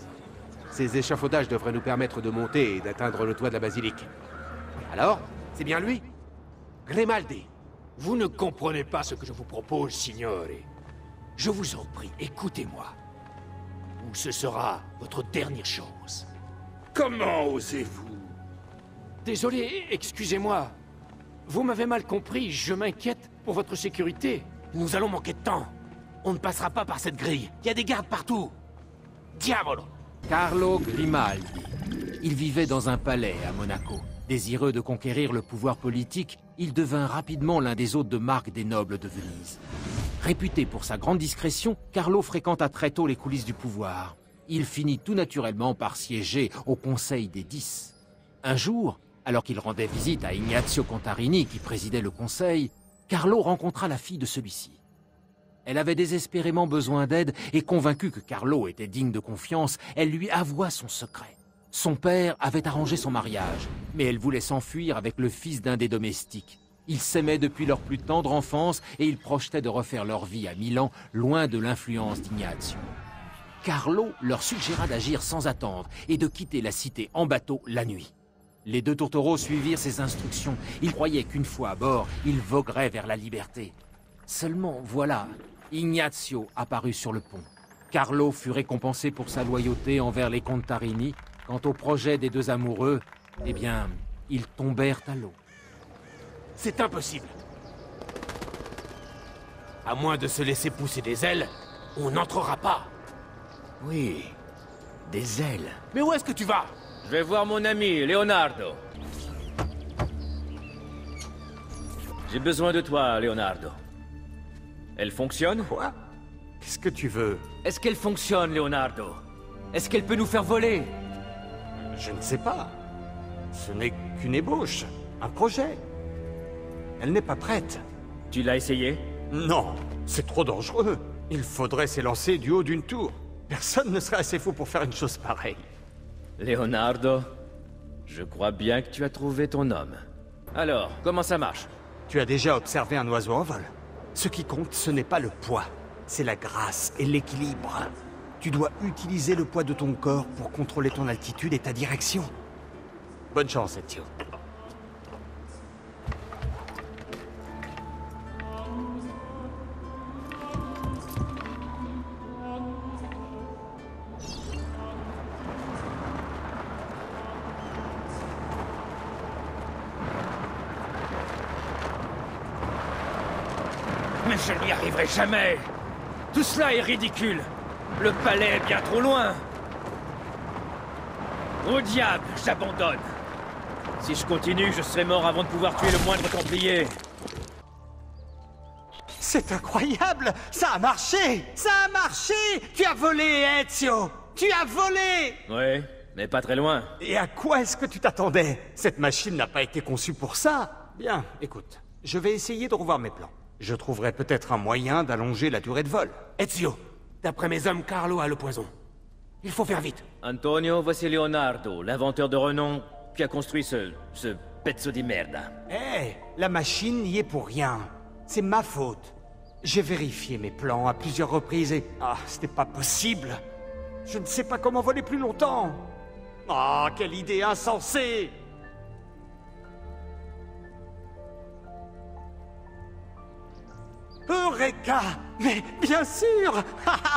Ces échafaudages devraient nous permettre de monter et d'atteindre le toit de la basilique. Alors, c'est bien lui? Grimaldi. Vous ne comprenez pas ce que je vous propose, signore. Je vous en prie, écoutez-moi. Ou ce sera votre dernière chance. Comment osez-vous? Désolé, excusez-moi. Vous m'avez mal compris, je m'inquiète pour votre sécurité. Nous allons manquer de temps. On ne passera pas par cette grille. Il y a des gardes partout. Diavolo! Carlo Grimaldi. Il vivait dans un palais à Monaco. Désireux de conquérir le pouvoir politique, il devint rapidement l'un des hôtes de marque des nobles de Venise. Réputé pour sa grande discrétion, Carlo fréquenta très tôt les coulisses du pouvoir. Il finit tout naturellement par siéger au Conseil des 10. Un jour, alors qu'il rendait visite à Ignazio Contarini, qui présidait le conseil, Carlo rencontra la fille de celui-ci. Elle avait désespérément besoin d'aide et convaincue que Carlo était digne de confiance, elle lui avoua son secret. Son père avait arrangé son mariage, mais elle voulait s'enfuir avec le fils d'un des domestiques. Ils s'aimaient depuis leur plus tendre enfance et ils projetaient de refaire leur vie à Milan, loin de l'influence d'Ignazio. Carlo leur suggéra d'agir sans attendre et de quitter la cité en bateau la nuit. Les deux tourtereaux suivirent ses instructions. Ils croyaient qu'une fois à bord, ils vogueraient vers la liberté. Seulement, voilà, Ignazio apparut sur le pont. Carlo fut récompensé pour sa loyauté envers les Contarini. Quant au projet des deux amoureux, eh bien, ils tombèrent à l'eau. C'est impossible. À moins de se laisser pousser des ailes, on n'entrera pas. Oui, des ailes. Mais où est-ce que tu vas? Je vais voir mon ami, Leonardo. J'ai besoin de toi, Leonardo. Elle fonctionne? Quoi? Qu'est-ce que tu veux? Est-ce qu'elle fonctionne, Leonardo? Est-ce qu'elle peut nous faire voler? Je ne sais pas. Ce n'est qu'une ébauche, un projet. Elle n'est pas prête. Tu l'as essayé? Non, c'est trop dangereux. Il faudrait s'élancer du haut d'une tour. Personne ne serait assez fou pour faire une chose pareille. Leonardo, je crois bien que tu as trouvé ton homme. Alors, comment ça marche? Tu as déjà observé un oiseau en vol. Ce qui compte, ce n'est pas le poids, c'est la grâce et l'équilibre. Tu dois utiliser le poids de ton corps pour contrôler ton altitude et ta direction. Bonne chance, Ezio. Mais je n'y arriverai jamais. Tout cela est ridicule. Le palais est bien trop loin. Au diable, j'abandonne. Si je continue, je serai mort avant de pouvoir tuer le moindre Templier. C'est incroyable! Ça a marché! Ça a marché! Tu as volé, Ezio! Tu as volé! Oui, mais pas très loin. Et à quoi est-ce que tu t'attendais? Cette machine n'a pas été conçue pour ça. Bien, écoute, je vais essayer de revoir mes plans. Je trouverai peut-être un moyen d'allonger la durée de vol. Ezio, d'après mes hommes, Carlo a le poison. Il faut faire vite. Antonio, voici Leonardo, l'inventeur de renom qui a construit ce pezzo di merda. Hé, la machine n'y est pour rien. C'est ma faute. J'ai vérifié mes plans à plusieurs reprises et... Ah, c'était pas possible. Je ne sais pas comment voler plus longtemps. Ah, quelle idée insensée! Eureka! Mais bien sûr!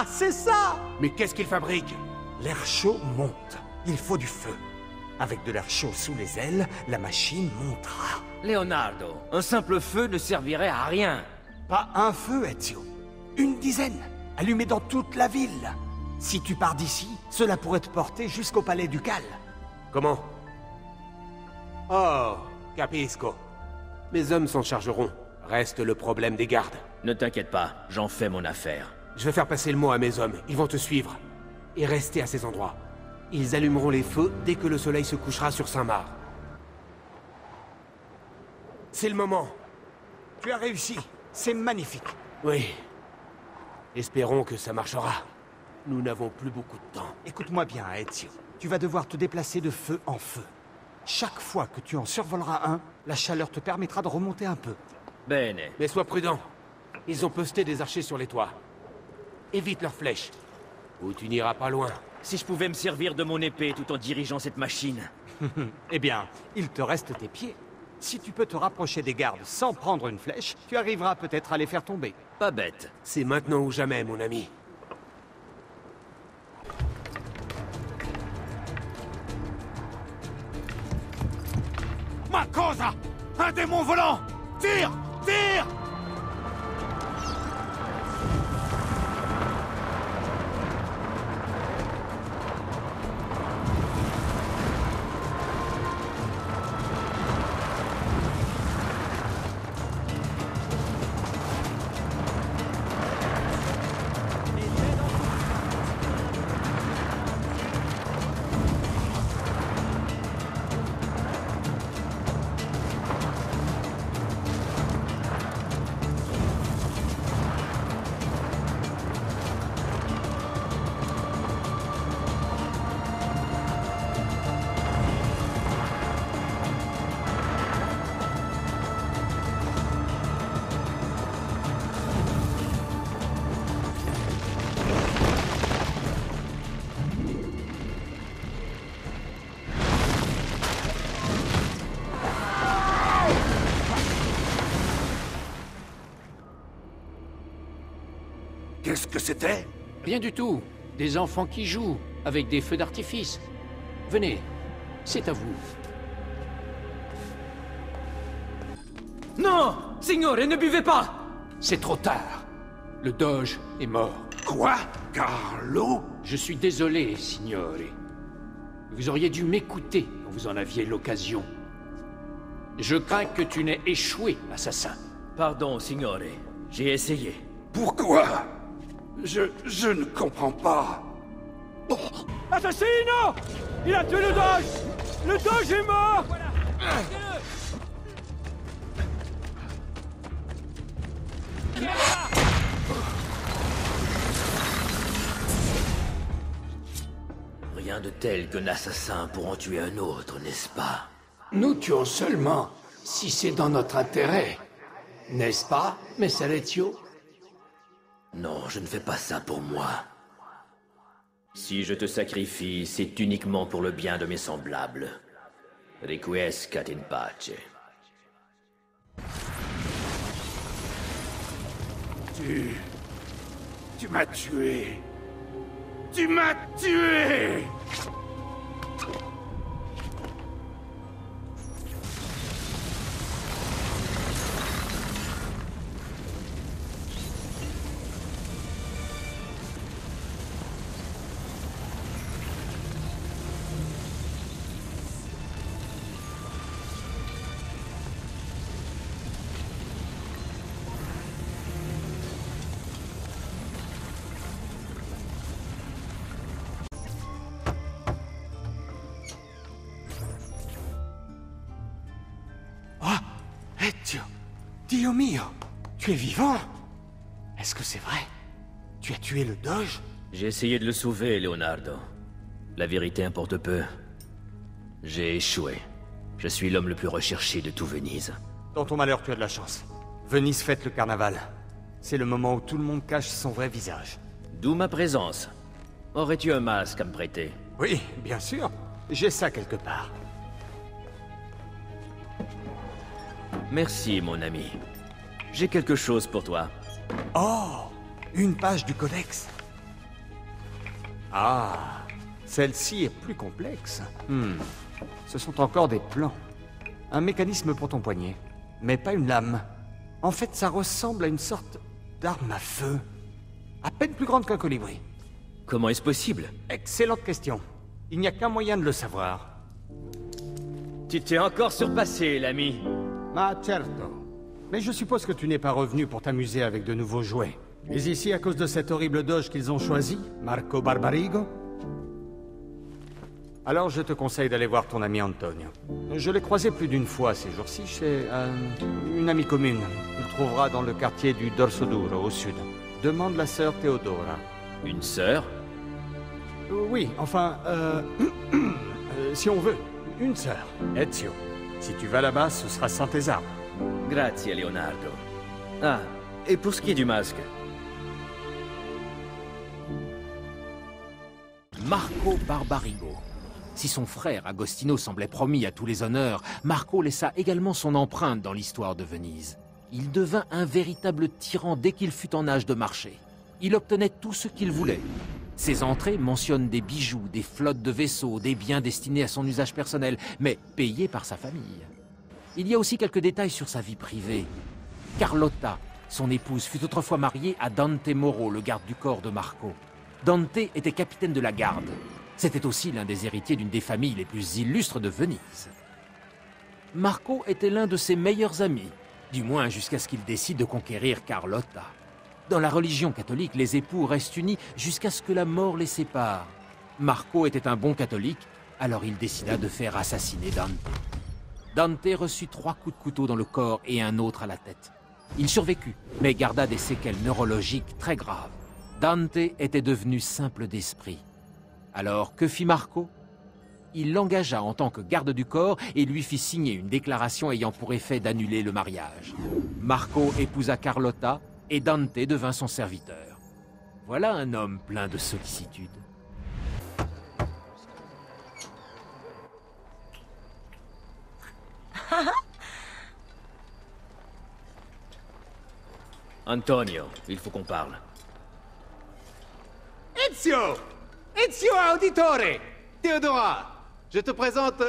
C'est ça! Mais qu'est-ce qu'il fabrique? L'air chaud monte. Il faut du feu. Avec de l'air chaud sous les ailes, la machine montera. Leonardo, un simple feu ne servirait à rien. Pas un feu, Ezio. Une dizaine, allumés dans toute la ville. Si tu pars d'ici, cela pourrait te porter jusqu'au palais ducal. Comment? Oh, capisco. Mes hommes s'en chargeront. Reste le problème des gardes. Ne t'inquiète pas, j'en fais mon affaire. Je vais faire passer le mot à mes hommes. Ils vont te suivre. Et rester à ces endroits. Ils allumeront les feux dès que le soleil se couchera sur Saint-Marc. C'est le moment. Tu as réussi. C'est magnifique. Oui. Espérons que ça marchera. Nous n'avons plus beaucoup de temps. Écoute-moi bien, Ezio. Tu vas devoir te déplacer de feu en feu. Chaque fois que tu en survoleras un, la chaleur te permettra de remonter un peu. Bene. Mais sois prudent. Ils ont posté des archers sur les toits. Évite leurs flèches. Ou tu n'iras pas loin. Si je pouvais me servir de mon épée tout en dirigeant cette machine. Eh bien, il te reste tes pieds. Si tu peux te rapprocher des gardes sans prendre une flèche, tu arriveras peut-être à les faire tomber. Pas bête. C'est maintenant ou jamais, mon ami. Ma cosa! Un démon volant! Tire! Tire! Qu'est-ce que c'était? Rien du tout. Des enfants qui jouent, avec des feux d'artifice. Venez, c'est à vous. Non! Signore, ne buvez pas! C'est trop tard. Le Doge est mort. Quoi? Carlo? Je suis désolé, signore. Vous auriez dû m'écouter quand vous en aviez l'occasion. Je crains que tu n'aies échoué, assassin. Pardon, signore. J'ai essayé. Pourquoi? Je ne comprends pas. Assassino! Il a tué le Doge! Le Doge est mort! Rien de tel qu'un assassin pour en tuer un autre, n'est-ce pas? Nous tuons seulement si c'est dans notre intérêt. N'est-ce pas, Messer Ezio? Non, je ne fais pas ça pour moi. Si je te sacrifie, c'est uniquement pour le bien de mes semblables. Requiescat in pace. Tu m'as tué. Tu m'as tué! Dio mio! Tu es vivant? Est-ce que c'est vrai? Tu as tué le Doge? J'ai essayé de le sauver, Leonardo. La vérité importe peu. J'ai échoué. Je suis l'homme le plus recherché de tout Venise. Dans ton malheur, tu as de la chance. Venise fête le carnaval. C'est le moment où tout le monde cache son vrai visage. D'où ma présence. Aurais-tu un masque à me prêter? Oui, bien sûr. J'ai ça quelque part. Merci, mon ami. J'ai quelque chose pour toi. Oh! Une page du codex. Ah! Celle-ci est plus complexe. Ce sont encore des plans. Un mécanisme pour ton poignet. Mais pas une lame. En fait, ça ressemble à une sorte d'arme à feu. À peine plus grande qu'un colibri. Comment est-ce possible? Excellente question. Il n'y a qu'un moyen de le savoir. Tu t'es encore surpassé, l'ami. Ma certo. Mais je suppose que tu n'es pas revenu pour t'amuser avec de nouveaux jouets. Tu es ici à cause de cet horrible doge qu'ils ont choisi, Marco Barbarigo? Alors je te conseille d'aller voir ton ami Antonio. Je l'ai croisé plus d'une fois ces jours-ci chez une amie commune. Il trouvera dans le quartier du Dorso Duro, au sud. Demande la sœur Theodora. Une sœur? Oui, enfin, si on veut, une sœur, Ezio. Si tu vas là-bas, ce sera sans tes armes. Grazie, Leonardo. Ah, et pour ce qui est du masque? Marco Barbarigo. Si son frère Agostino semblait promis à tous les honneurs, Marco laissa également son empreinte dans l'histoire de Venise. Il devint un véritable tyran dès qu'il fut en âge de marcher. Il obtenait tout ce qu'il voulait. Ses entrées mentionnent des bijoux, des flottes de vaisseaux, des biens destinés à son usage personnel, mais payés par sa famille. Il y a aussi quelques détails sur sa vie privée. Carlotta, son épouse, fut autrefois mariée à Dante Moro, le garde du corps de Marco. Dante était capitaine de la garde. C'était aussi l'un des héritiers d'une des familles les plus illustres de Venise. Marco était l'un de ses meilleurs amis, du moins jusqu'à ce qu'il décide de conquérir Carlotta. Dans la religion catholique, les époux restent unis jusqu'à ce que la mort les sépare. Marco était un bon catholique, alors il décida de faire assassiner Dante. Dante reçut 3 coups de couteau dans le corps et un autre à la tête. Il survécut, mais garda des séquelles neurologiques très graves. Dante était devenu simple d'esprit. Alors, que fit Marco? Il l'engagea en tant que garde du corps et lui fit signer une déclaration ayant pour effet d'annuler le mariage. Marco épousa Carlotta et Dante devint son serviteur. Voilà un homme plein de sollicitude. Antonio, il faut qu'on parle. Ezio! Ezio Auditore! Théodora, je te présente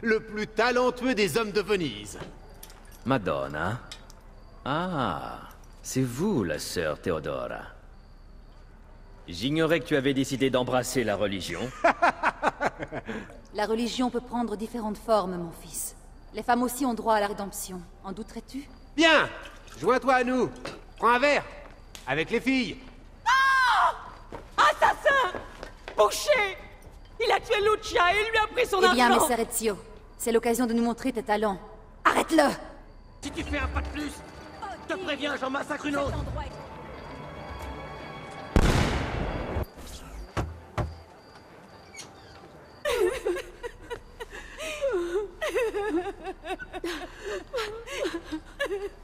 le plus talentueux des hommes de Venise. Madonna? Ah, c'est vous, la sœur Theodora. J'ignorais que tu avais décidé d'embrasser la religion. La religion peut prendre différentes formes, mon fils. Les femmes aussi ont droit à la rédemption. En douterais-tu? Bien! Joins-toi à nous. Prends un verre. Avec les filles. Assassin! Boucher! Il a tué Lucia et il lui a pris son argent! Eh bien, messer Ezio, c'est l'occasion de nous montrer tes talents. Arrête-le! Si tu fais un pas de plus, je te préviens, j'en massacre une autre!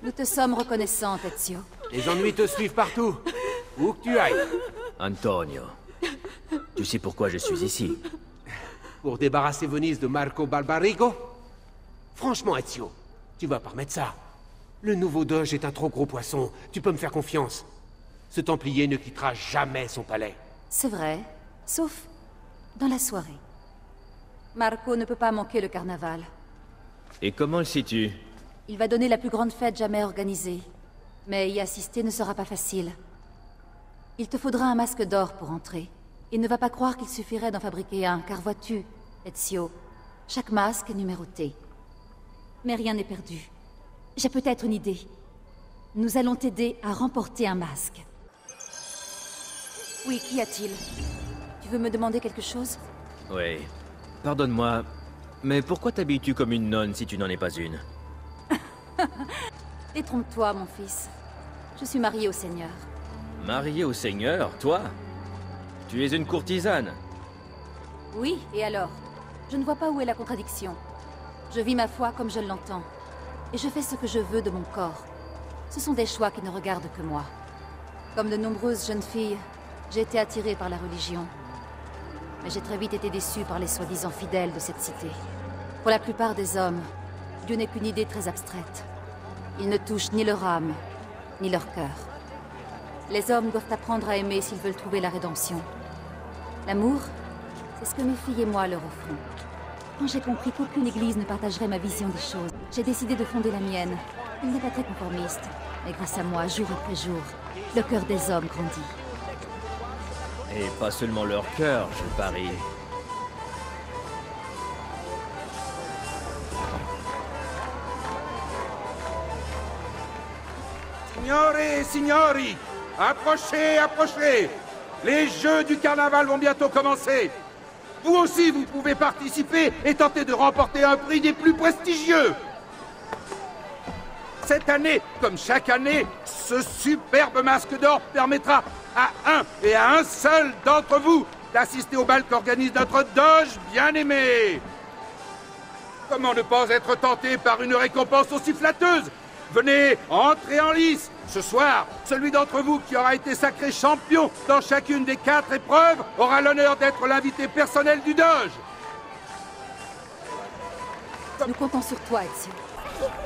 Nous te sommes reconnaissants, Ezio. Les ennuis te suivent partout. Où que tu ailles. Antonio, tu sais pourquoi je suis ici? Pour débarrasser Venise de Marco Barbarigo? Franchement, Ezio, tu vas pas remettre ça. Le nouveau doge est un trop gros poisson. Tu peux me faire confiance. Ce Templier ne quittera jamais son palais. C'est vrai, sauf dans la soirée. Marco ne peut pas manquer le carnaval. Et comment le sais-tu? Il va donner la plus grande fête jamais organisée. Mais y assister ne sera pas facile. Il te faudra un masque d'or pour entrer. Et ne va pas croire qu'il suffirait d'en fabriquer un, car vois-tu, Ezio, chaque masque est numéroté. Mais rien n'est perdu. J'ai peut-être une idée. Nous allons t'aider à remporter un masque. Oui, qu'y a-t-il? Tu veux me demander quelque chose? Oui. Pardonne-moi, mais pourquoi t'habilles-tu comme une nonne si tu n'en es pas une? Détrompe-toi, mon fils. Je suis mariée au Seigneur. Mariée au Seigneur, toi? Tu es une courtisane. Oui, et alors? Je ne vois pas où est la contradiction. Je vis ma foi comme je l'entends. Et je fais ce que je veux de mon corps. Ce sont des choix qui ne regardent que moi. Comme de nombreuses jeunes filles, j'ai été attirée par la religion. Mais j'ai très vite été déçue par les soi-disant fidèles de cette cité. Pour la plupart des hommes, Dieu n'est qu'une idée très abstraite. Il ne touche ni leur âme, ni leur cœur. Les hommes doivent apprendre à aimer s'ils veulent trouver la rédemption. L'amour, c'est ce que mes filles et moi leur offrons. Quand j'ai compris qu'aucune église ne partagerait ma vision des choses, j'ai décidé de fonder la mienne. Elle n'est pas très conformiste, mais grâce à moi, jour après jour, le cœur des hommes grandit. Et pas seulement leur cœur, je parie. Signore et signori, approchez, approchez. Les jeux du carnaval vont bientôt commencer. Vous aussi, vous pouvez participer et tenter de remporter un prix des plus prestigieux. Cette année, comme chaque année, ce superbe masque d'or permettra à un et à un seul d'entre vous d'assister au bal qu'organise notre doge bien-aimé. Comment ne pas être tenté par une récompense aussi flatteuse? Venez, entrez en lice. Ce soir, celui d'entre vous qui aura été sacré champion dans chacune des 4 épreuves aura l'honneur d'être l'invité personnel du doge. Nous comptons sur toi, Ezio.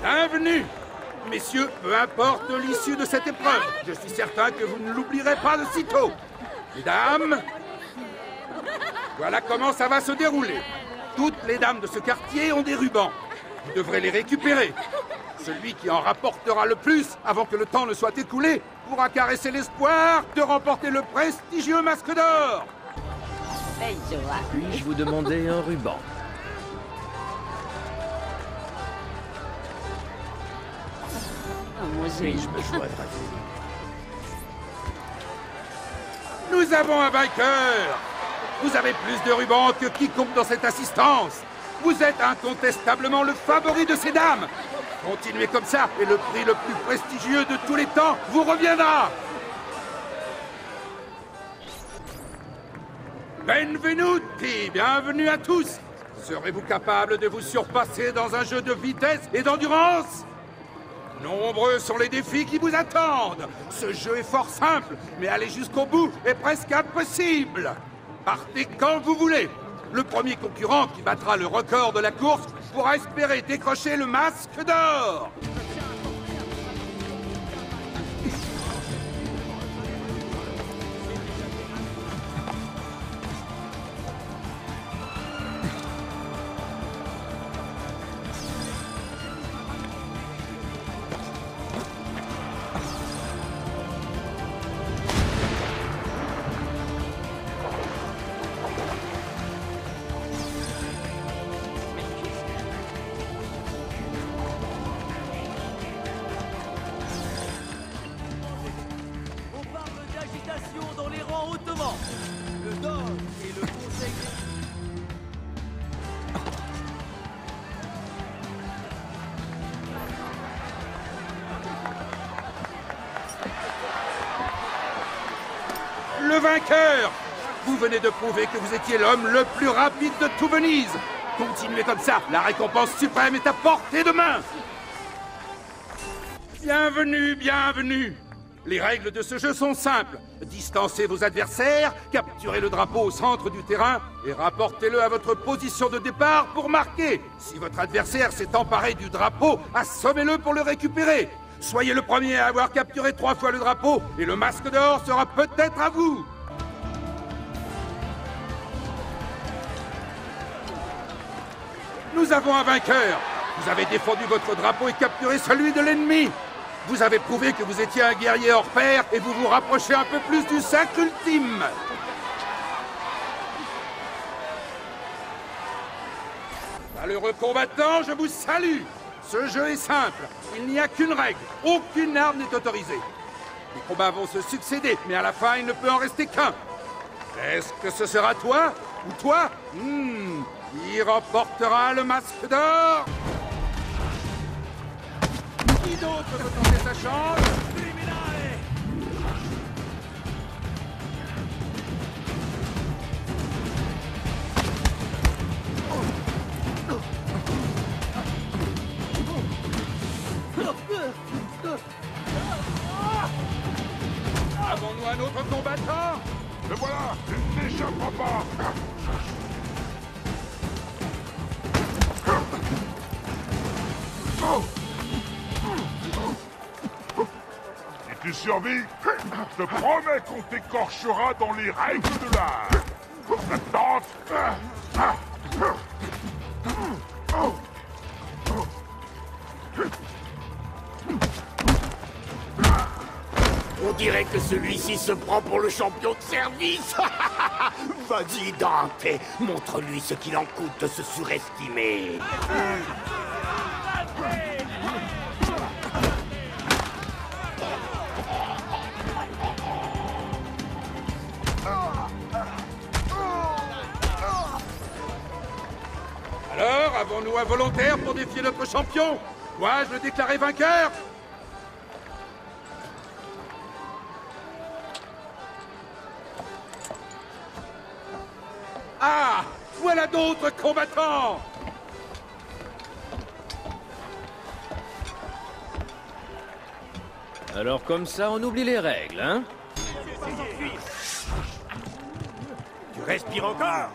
Bienvenue. Messieurs, peu importe l'issue de cette épreuve, je suis certain que vous ne l'oublierez pas de sitôt. Mesdames, voilà comment ça va se dérouler. Toutes les dames de ce quartier ont des rubans. Vous devrez les récupérer. Celui qui en rapportera le plus, avant que le temps ne soit écoulé, pourra caresser l'espoir de remporter le prestigieux masque d'or. Puis-je vous demander un ruban? Puis-je me joindre à vous? Nous avons un vainqueur! Vous avez plus de rubans que quiconque dans cette assistance. Vous êtes incontestablement le favori de ces dames. Continuez comme ça et le prix le plus prestigieux de tous les temps vous reviendra. Benvenuti, bienvenue à tous. Serez-vous capable de vous surpasser dans un jeu de vitesse et d'endurance? Nombreux sont les défis qui vous attendent. Ce jeu est fort simple, mais aller jusqu'au bout est presque impossible. Partez quand vous voulez. Le premier concurrent qui battra le record de la course pourra espérer décrocher le masque d'or. Dans les rangs ottomans. Le doge et le conseil... Le vainqueur! Vous venez de prouver que vous étiez l'homme le plus rapide de tout Venise. Continuez comme ça, la récompense suprême est à portée de main. Bienvenue, bienvenue. Les règles de ce jeu sont simples. Distancez vos adversaires, capturez le drapeau au centre du terrain et rapportez-le à votre position de départ pour marquer. Si votre adversaire s'est emparé du drapeau, assommez-le pour le récupérer. Soyez le premier à avoir capturé 3 fois le drapeau et le masque d'or sera peut-être à vous. Nous avons un vainqueur. Vous avez défendu votre drapeau et capturé celui de l'ennemi. Vous avez prouvé que vous étiez un guerrier hors pair et vous vous rapprochez un peu plus du sacre ultime. Valeureux combattants, je vous salue. Ce jeu est simple. Il n'y a qu'une règle. Aucune arme n'est autorisée. Les combats vont se succéder, mais à la fin, il ne peut en rester qu'un. Est-ce que ce sera toi ou toi? Qui remportera le masque d'or? Qui d'autre veut tenter sa chance? Avons-nous un autre combattant? Le voilà! Il n'échappera pas! Si tu survis, je te promets qu'on t'écorchera dans les règles de l'art. Ça te tente? On dirait que celui-ci se prend pour le champion de service. Vas-y, Dante, montre-lui ce qu'il en coûte de se surestimer. Alors, avons-nous un volontaire pour défier notre champion? Dois-je le déclarer vainqueur? Ah! Voilà d'autres combattants! Alors comme ça, on oublie les règles, hein? Tu respires encore?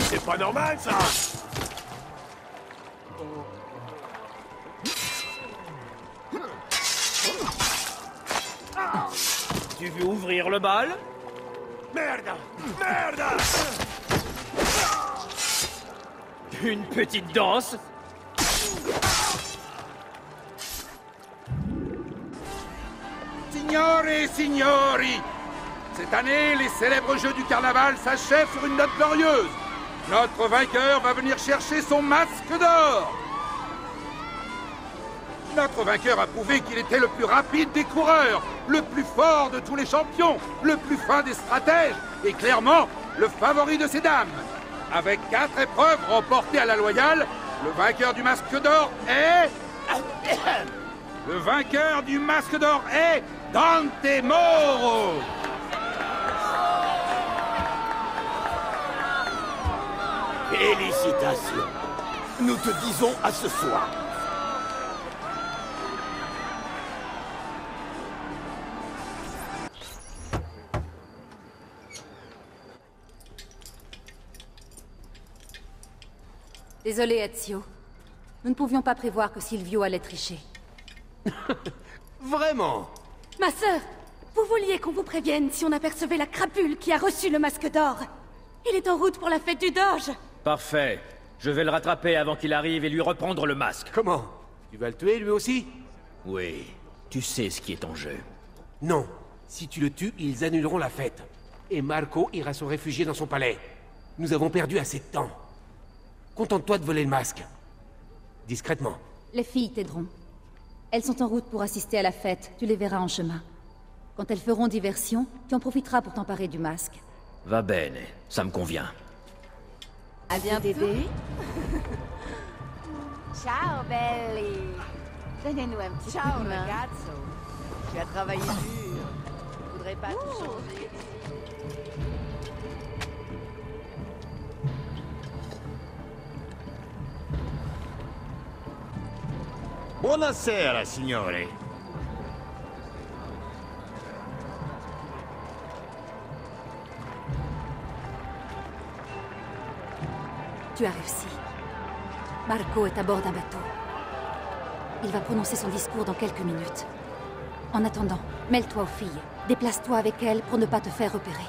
C'est pas normal, ça! Tu veux ouvrir le bal? Merde! Merde! Une petite danse? Signore, signori! Cette année, les célèbres Jeux du Carnaval s'achèvent sur une note glorieuse. Notre vainqueur va venir chercher son masque d'or. Notre vainqueur a prouvé qu'il était le plus rapide des coureurs, le plus fort de tous les champions, le plus fin des stratèges et clairement le favori de ces dames. Avec 4 épreuves remportées à la loyale, le vainqueur du masque d'or est... Le vainqueur du masque d'or est Dante Moro. Félicitations. Nous te disons à ce soir. Désolé, Ezio. Nous ne pouvions pas prévoir que Silvio allait tricher. Vraiment? Ma sœur, vous vouliez qu'on vous prévienne si on apercevait la crapule qui a reçu le masque d'or. Il est en route pour la fête du Doge. Parfait. Je vais le rattraper avant qu'il arrive et lui reprendre le masque. Comment? Tu vas le tuer, lui aussi? Oui. Tu sais ce qui est en jeu. Non. Si tu le tues, ils annuleront la fête. Et Marco ira se réfugier dans son palais. Nous avons perdu assez de temps. Contente-toi de voler le masque. Discrètement. Les filles t'aideront. Elles sont en route pour assister à la fête, tu les verras en chemin. Quand elles feront diversion, tu en profiteras pour t'emparer du masque. Va bene, ça me convient. À bientôt. Ciao, belli. Donnez-nous un petit Ciao, coup de main. ragazzo. Tu as travaillé dur. Je voudrais pas tout changer. Buonasera, signore. Tu as réussi. Marco est à bord d'un bateau. Il va prononcer son discours dans quelques minutes. En attendant, mêle-toi aux filles. Déplace-toi avec elles pour ne pas te faire repérer.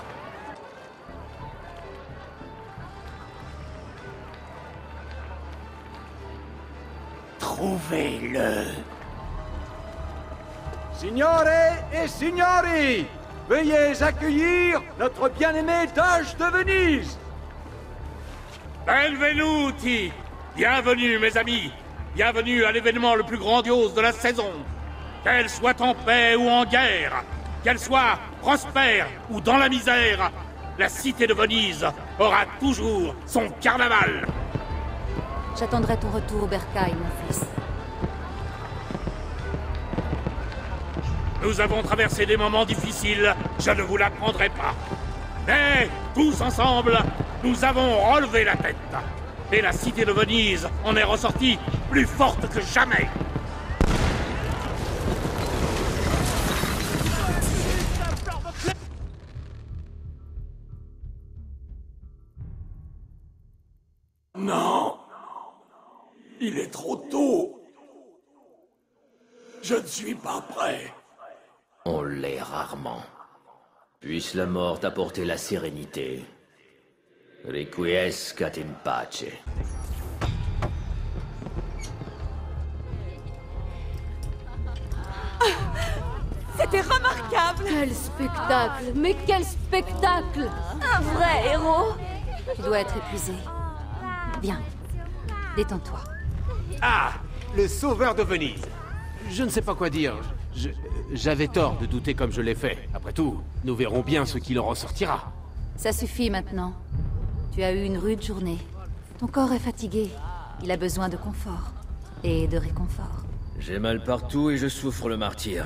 Trouvez-le. Signore et signori, veuillez accueillir notre bien-aimé Doge de Venise. Benvenuti! Bienvenue, mes amis! Bienvenue à l'événement le plus grandiose de la saison! Qu'elle soit en paix ou en guerre, qu'elle soit prospère ou dans la misère, la cité de Venise aura toujours son carnaval! J'attendrai ton retour, Bercaille, mon fils. Nous avons traversé des moments difficiles, je ne vous l'apprendrai pas. Mais, tous ensemble, nous avons relevé la tête. Et la cité de Venise en est ressortie plus forte que jamais. Non. Il est trop tôt. Je ne suis pas prêt. On l'est rarement. Puisse la mort t'apporter la sérénité. Requiescat in pace. C'était remarquable! Quel spectacle! Mais quel spectacle! Un vrai héros! Tu dois être épuisé. Viens, détends-toi. Ah! Le sauveur de Venise! Je ne sais pas quoi dire. J'avais tort de douter comme je l'ai fait. Après tout, nous verrons bien ce qu'il en ressortira. Ça suffit maintenant. Tu as eu une rude journée. Ton corps est fatigué. Il a besoin de confort. Et de réconfort. J'ai mal partout et je souffre le martyre.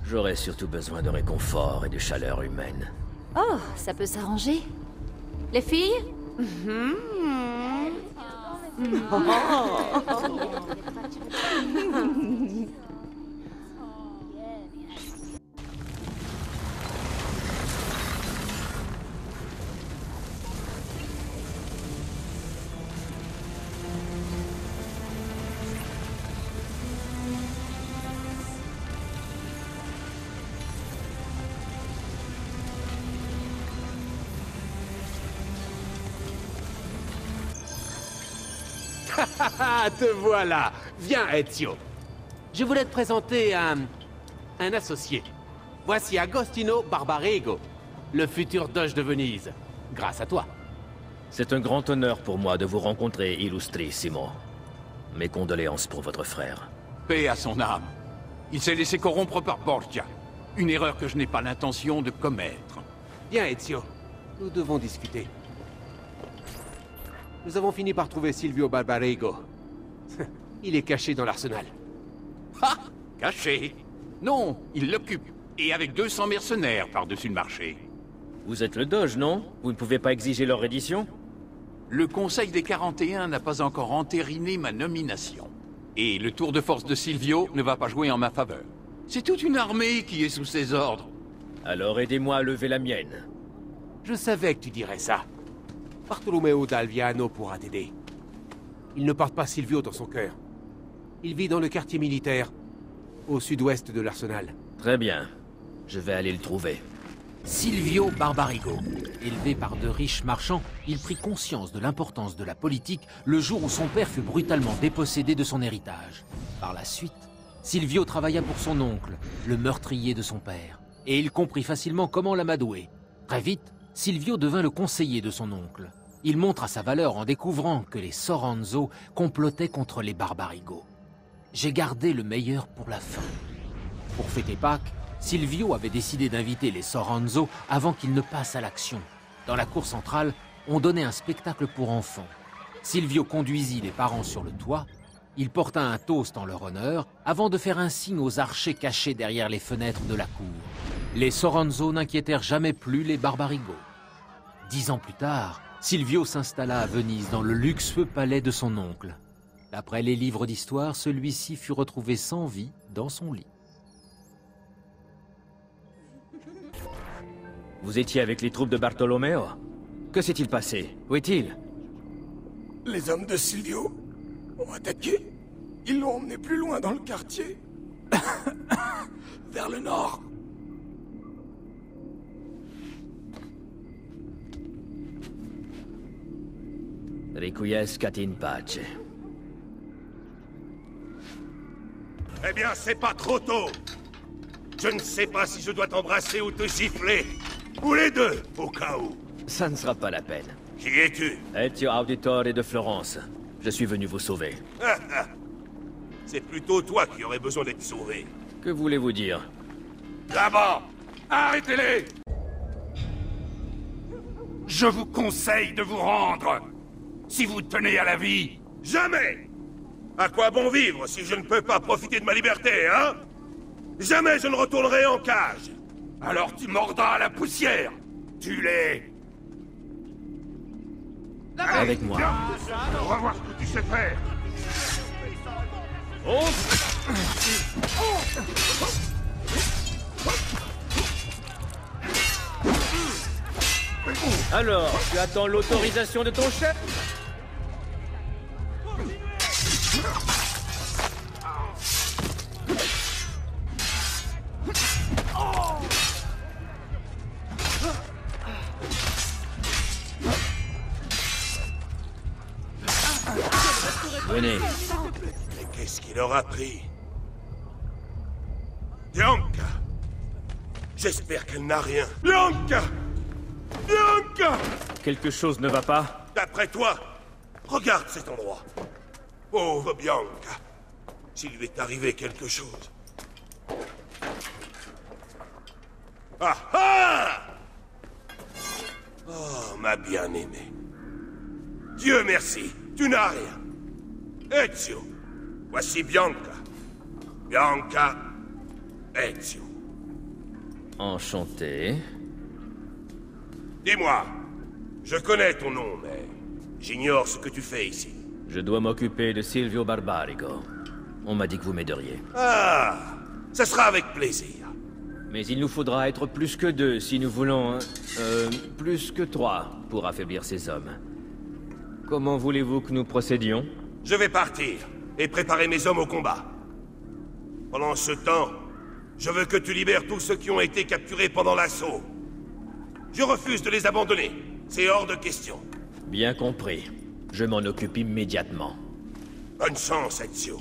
J'aurais surtout besoin de réconfort et de chaleur humaine. Oh, ça peut s'arranger. Les filles? Te voilà. Viens, Ezio. Je voulais te présenter un associé. Voici Agostino Barbarigo, le futur doge de Venise. Grâce à toi. C'est un grand honneur pour moi de vous rencontrer, Illustrissimo. Mes condoléances pour votre frère. Paix à son âme. Il s'est laissé corrompre par Borgia. Une erreur que je n'ai pas l'intention de commettre. Viens, Ezio. Nous devons discuter. Nous avons fini par trouver Silvio Barbarigo. Il est caché dans l'arsenal. Ah! Caché? Non, il l'occupe. Et avec 200 mercenaires par-dessus le marché. Vous êtes le Doge, non? Vous ne pouvez pas exiger leur reddition? Le Conseil des 41 n'a pas encore entériné ma nomination. Et le tour de force de Silvio ne va pas jouer en ma faveur. C'est toute une armée qui est sous ses ordres. Alors aidez-moi à lever la mienne. Je savais que tu dirais ça. Bartolomeo d'Alviano pourra t'aider. Il ne porte pas Silvio dans son cœur. Il vit dans le quartier militaire, au sud-ouest de l'arsenal. Très bien. Je vais aller le trouver. Silvio Barbarigo. Élevé par de riches marchands, il prit conscience de l'importance de la politique le jour où son père fut brutalement dépossédé de son héritage. Par la suite, Silvio travailla pour son oncle, le meurtrier de son père, et il comprit facilement comment l'amadouer. Très vite, Silvio devint le conseiller de son oncle. Il montra sa valeur en découvrant que les Soranzo complotaient contre les Barbarigo. J'ai gardé le meilleur pour la fin. Pour fêter Pâques, Silvio avait décidé d'inviter les Soranzo avant qu'ils ne passent à l'action. Dans la cour centrale, on donnait un spectacle pour enfants. Silvio conduisit les parents sur le toit. Il porta un toast en leur honneur avant de faire un signe aux archers cachés derrière les fenêtres de la cour. Les Soranzo n'inquiétèrent jamais plus les Barbarigo. 10 ans plus tard, Silvio s'installa à Venise dans le luxueux palais de son oncle. D'après les livres d'histoire, celui-ci fut retrouvé sans vie dans son lit. Vous étiez avec les troupes de Bartolomeo? Que s'est-il passé? Où est-il? Les hommes de Silvio ont attaqué. Ils l'ont emmené plus loin dans le quartier. Vers le nord. Requiescat in pace. Eh bien, c'est pas trop tôt. Je ne sais pas si je dois t'embrasser ou te gifler. Ou les deux, au cas où. Ça ne sera pas la peine. Qui es-tu? Ezio Auditore de Florence. Je suis venu vous sauver. C'est plutôt toi qui aurais besoin d'être sauvé. Que voulez-vous dire? Là-bas! Arrêtez-les! Je vous conseille de vous rendre. Si vous tenez à la vie, jamais! À quoi bon vivre si je ne peux pas profiter de ma liberté, hein? Jamais je ne retournerai en cage. Alors tu mordras la poussière. Tu l'es. Avec moi. Viens, on va voir ce que tu sais faire. Alors, tu attends l'autorisation de ton chef? Venez. Mais qu'est-ce qu'il aura pris? Bianca! J'espère qu'elle n'a rien. Bianca! Bianca! Quelque chose ne va pas? D'après toi, regarde cet endroit. Pauvre Bianca. S'il lui est arrivé quelque chose. Ah ah! Oh, ma bien-aimée. Dieu merci, tu n'as rien. Ezio, voici Bianca. Bianca, Ezio. Enchanté. Dis-moi, je connais ton nom, mais j'ignore ce que tu fais ici. Je dois m'occuper de Silvio Barbarigo. On m'a dit que vous m'aideriez. Ah, ce sera avec plaisir. Mais il nous faudra être plus que 2 si nous voulons... plus que 3 pour affaiblir ces hommes. Comment voulez-vous que nous procédions? Je vais partir et préparer mes hommes au combat. Pendant ce temps, je veux que tu libères tous ceux qui ont été capturés pendant l'assaut. Je refuse de les abandonner. C'est hors de question. Bien compris. Je m'en occupe immédiatement. Bonne chance, Ezio.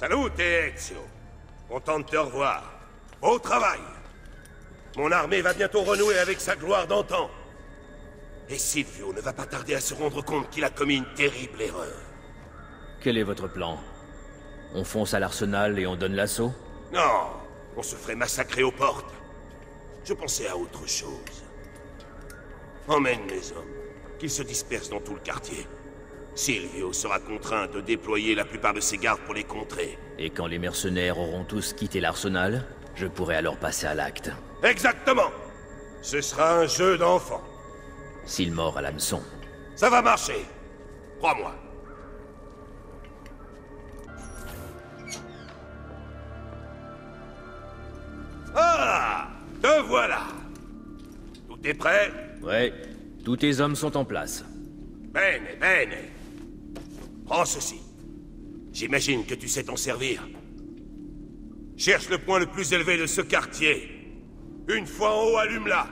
Salut, Ezio. Content de te revoir. Beau travail. Mon armée va bientôt renouer avec sa gloire d'antan. Et Silvio ne va pas tarder à se rendre compte qu'il a commis une terrible erreur. Quel est votre plan? On fonce à l'arsenal et on donne l'assaut? Non, on se ferait massacrer aux portes. Je pensais à autre chose. Emmène mes hommes, qu'ils se dispersent dans tout le quartier. Silvio sera contraint de déployer la plupart de ses gardes pour les contrer. Et quand les mercenaires auront tous quitté l'arsenal, je pourrai alors passer à l'acte. Exactement! Ce sera un jeu d'enfant. S'il mord à l'hameçon. Ça va marcher. Crois-moi. Ah! Te voilà! Tout est prêt? Ouais, tous tes hommes sont en place. Bene, bene. Prends ceci. J'imagine que tu sais t'en servir. Cherche le point le plus élevé de ce quartier. Une fois en haut, allume-la.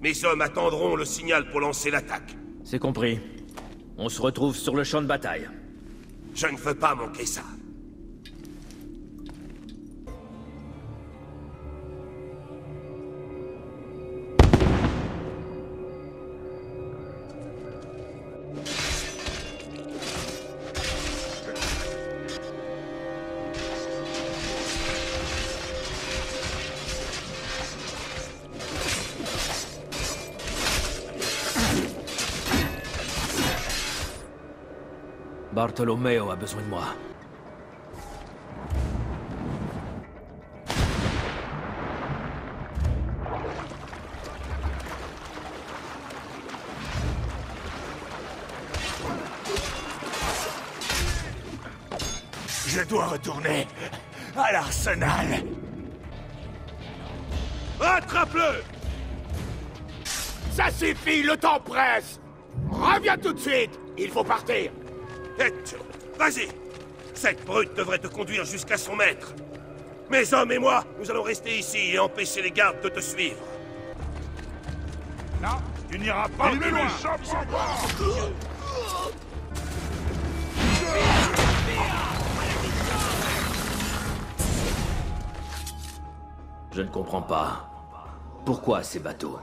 Mes hommes attendront le signal pour lancer l'attaque. C'est compris. On se retrouve sur le champ de bataille. Je ne veux pas manquer ça. Bartolomeo a besoin de moi. Je dois retourner à l'arsenal. Attrape-le! Ça suffit, le temps presse. Reviens tout de suite. Il faut partir. Ezio, vas-y! Cette brute devrait te conduire jusqu'à son maître. Mes hommes et moi, nous allons rester ici et empêcher les gardes de te suivre. Non, tu n'iras pas plus loin. Je ne comprends pas. Pourquoi ces bateaux?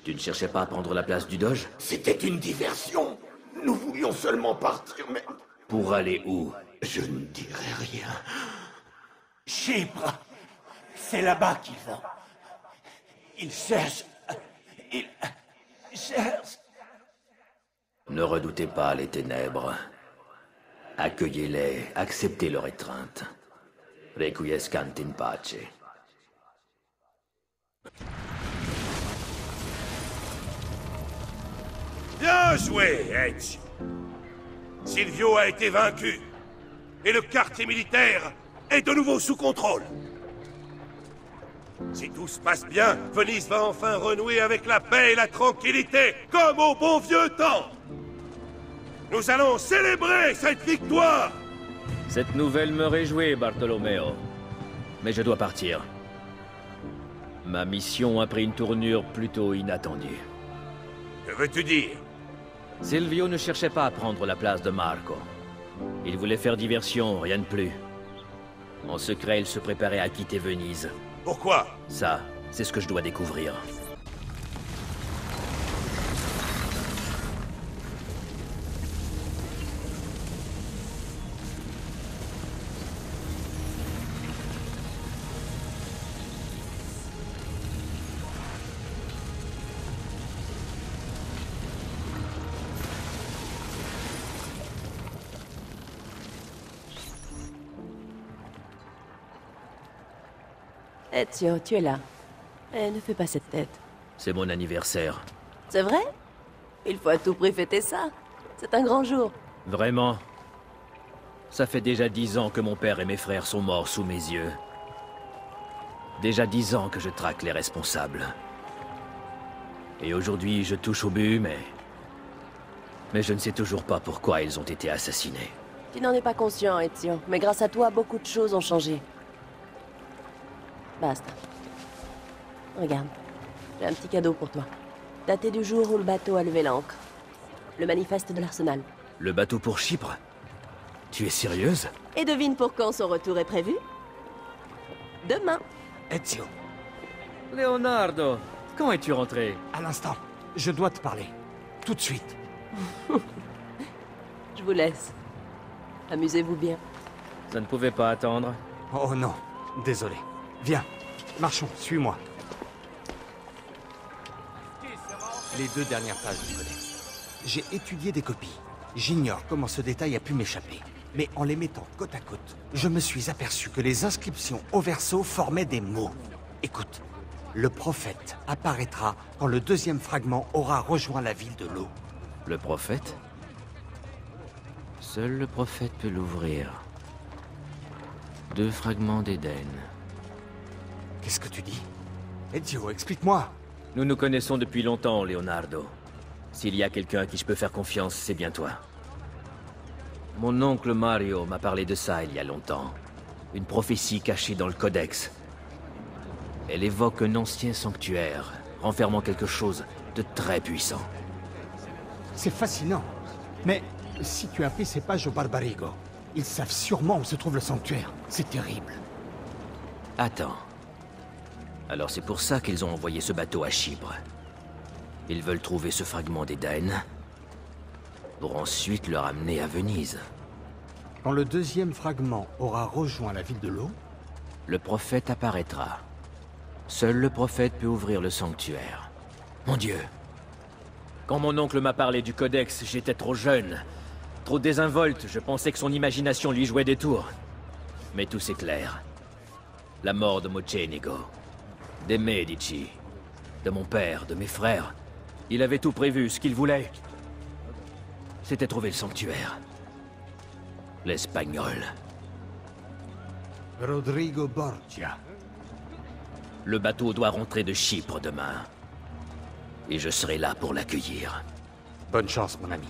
Tu ne cherchais pas à prendre la place du Doge? C'était une diversion. Nous voulions seulement partir, mais... Pour aller où? Je ne dirai rien. Chypre. C'est là-bas qu'ils vont. Ils cherchent... Ils cherchent... Ne redoutez pas les ténèbres. Accueillez-les, acceptez leur étreinte. Requiescant in pace. Bien joué, Ezio. Silvio a été vaincu. Et le quartier militaire est de nouveau sous contrôle. Si tout se passe bien, Venise va enfin renouer avec la paix et la tranquillité, comme au bon vieux temps. Nous allons célébrer cette victoire. Cette nouvelle me réjouit, Bartolomeo. Mais je dois partir. Ma mission a pris une tournure plutôt inattendue. Que veux-tu dire? Silvio ne cherchait pas à prendre la place de Marco. Il voulait faire diversion, rien de plus. En secret, il se préparait à quitter Venise. Pourquoi? Ça, c'est ce que je dois découvrir. Ezio, tu es là. Eh, ne fais pas cette tête. C'est mon anniversaire. C'est vrai? Il faut à tout prix fêter ça. C'est un grand jour. Vraiment? Ça fait déjà 10 ans que mon père et mes frères sont morts sous mes yeux. Déjà 10 ans que je traque les responsables. Et aujourd'hui, je touche au but, mais je ne sais toujours pas pourquoi ils ont été assassinés. Tu n'en es pas conscient, Ezio, mais grâce à toi, beaucoup de choses ont changé. Basta. Regarde, j'ai un petit cadeau pour toi. Daté du jour où le bateau a levé l'ancre. Le manifeste de l'Arsenal. Le bateau pour Chypre? Tu es sérieuse? Et devine pour quand son retour est prévu? Demain. Ezio. Leonardo, quand es-tu rentré? À l'instant. Je dois te parler. Tout de suite. Je vous laisse. Amusez-vous bien. Ça ne pouvait pas attendre. Oh non, désolé. Viens, marchons, suis-moi. Les 2 dernières pages du codex. J'ai étudié des copies. J'ignore comment ce détail a pu m'échapper. Mais en les mettant côte à côte, je me suis aperçu que les inscriptions au verso formaient des mots. Écoute, le prophète apparaîtra quand le 2e fragment aura rejoint la ville de l'eau. Le prophète? Seul le prophète peut l'ouvrir. 2 fragments d'Éden. Qu'est-ce que tu dis? Ezio, explique-moi. Nous nous connaissons depuis longtemps, Leonardo. S'il y a quelqu'un à qui je peux faire confiance, c'est bien toi. Mon oncle Mario m'a parlé de ça il y a longtemps. Une prophétie cachée dans le codex. Elle évoque un ancien sanctuaire, renfermant quelque chose de très puissant. C'est fascinant. Mais si tu as pris ces pages au Barbarigo, ils savent sûrement où se trouve le sanctuaire. C'est terrible. Attends. Alors c'est pour ça qu'ils ont envoyé ce bateau à Chypre. Ils veulent trouver ce fragment d'Éden, pour ensuite le ramener à Venise. Quand le 2e fragment aura rejoint la ville de l'eau, le prophète apparaîtra. Seul le prophète peut ouvrir le sanctuaire. Mon Dieu! Quand mon oncle m'a parlé du codex, j'étais trop jeune. Trop désinvolte, je pensais que son imagination lui jouait des tours. Mais tout s'éclaire. La mort de Mocenigo, des Medici, de mon père, de mes frères. Il avait tout prévu, ce qu'il voulait. C'était trouver le sanctuaire. L'Espagnol. Rodrigo Borgia. Le bateau doit rentrer de Chypre demain. Et je serai là pour l'accueillir. Bonne chance, mon ami.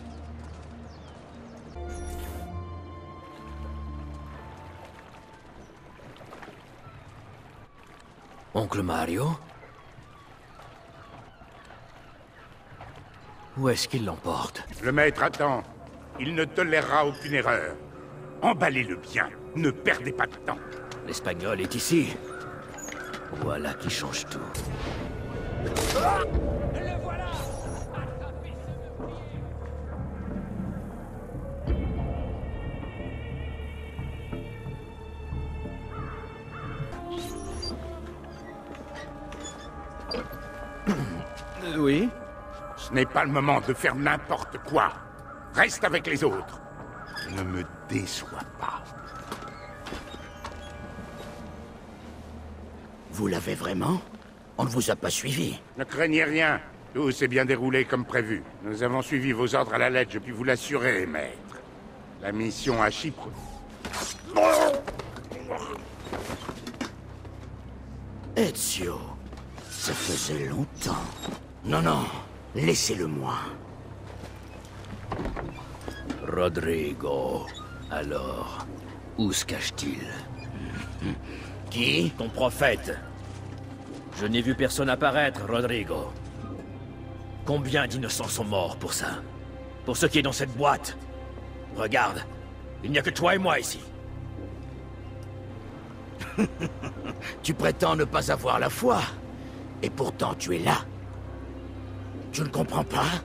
Oncle Mario? Où est-ce qu'il l'emporte? Le maître attend. Il ne tolérera aucune erreur. Emballez-le bien. Ne perdez pas de temps. L'Espagnol est ici. Voilà qui change tout. Le voilà! Oui? Ce n'est pas le moment de faire n'importe quoi. Reste avec les autres. Ne me déçois pas. Vous l'avez vraiment? On ne vous a pas suivi. Ne craignez rien. Tout s'est bien déroulé comme prévu. Nous avons suivi vos ordres à la lettre, je puis vous l'assurer, maître. La mission à Chypre... Ezio, ça faisait longtemps. Non, non, laissez-le-moi. Rodrigo. Alors, où se cache-t-il? Qui? Ton prophète. Je n'ai vu personne apparaître, Rodrigo. Combien d'innocents sont morts pour ça? Pour ce qui est dans cette boîte? Regarde, il n'y a que toi et moi ici. Tu prétends ne pas avoir la foi, et pourtant tu es là. Tu ne comprends pas?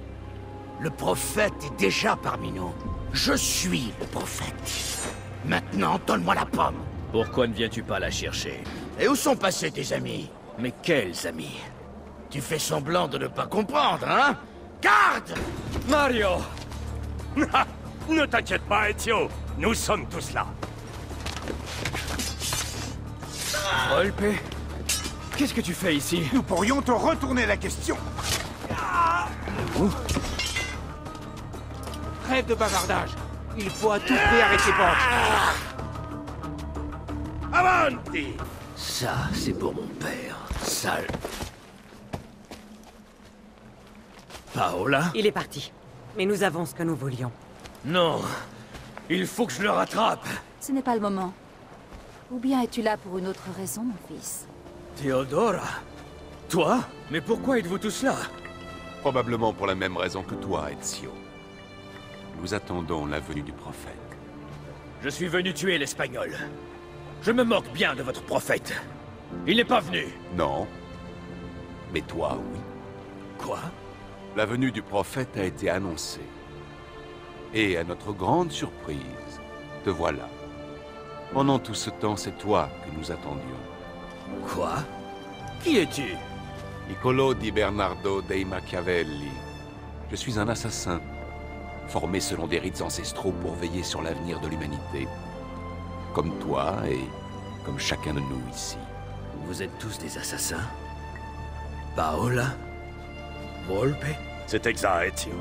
Le prophète est déjà parmi nous. Je suis le prophète. Maintenant, donne-moi la pomme. Pourquoi ne viens-tu pas la chercher? Et où sont passés tes amis? Mais quels amis? Tu fais semblant de ne pas comprendre, hein? Garde! Mario! Ne t'inquiète pas, Ezio. Nous sommes tous là. Volpe? Qu'est-ce que tu fais ici? Nous pourrions te retourner la question. Trêve de bavardage. Il faut à tout prix arrêter Panche. Avanti! Ça, c'est pour mon père. Sale. Paola? Il est parti. Mais nous avons ce que nous voulions. Non. Il faut que je le rattrape. Ce n'est pas le moment. Ou bien es-tu là pour une autre raison, mon fils? Theodora? Toi? Mais pourquoi êtes-vous tous là? Probablement pour la même raison que toi, Ezio. Nous attendons la venue du prophète. Je suis venu tuer l'Espagnol. Je me moque bien de votre prophète. Il n'est pas venu. Non. Mais toi, oui. Quoi? La venue du prophète a été annoncée. Et à notre grande surprise, te voilà. Pendant tout ce temps, c'est toi que nous attendions. Quoi? Qui es-tu? Niccolo di Bernardo dei Machiavelli. Je suis un assassin, formé selon des rites ancestraux pour veiller sur l'avenir de l'humanité. Comme toi et comme chacun de nous ici. Vous êtes tous des assassins? Paola? Volpe? C'est exact, Ezio.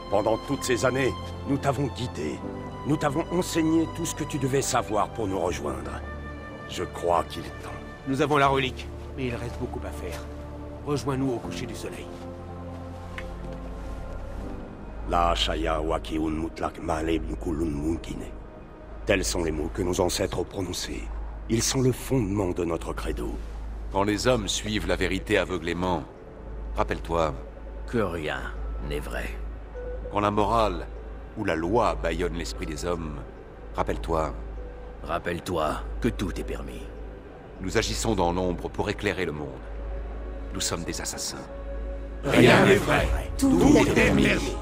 Pendant toutes ces années, nous t'avons guidé. Nous t'avons enseigné tout ce que tu devais savoir pour nous rejoindre. Je crois qu'il est temps. Nous avons la relique, mais il reste beaucoup à faire. Rejoins-nous au coucher du soleil. La Shaya Wakiun Mutlak Male Mkulun Munkine. Tels sont les mots que nos ancêtres ont prononcés. Ils sont le fondement de notre credo. Quand les hommes suivent la vérité aveuglément, rappelle-toi que rien n'est vrai. Quand la morale ou la loi bâillonne l'esprit des hommes, rappelle-toi... Rappelle-toi que tout est permis. Nous agissons dans l'ombre pour éclairer le monde. Nous sommes des assassins. Rien n'est vrai. Tout est permis.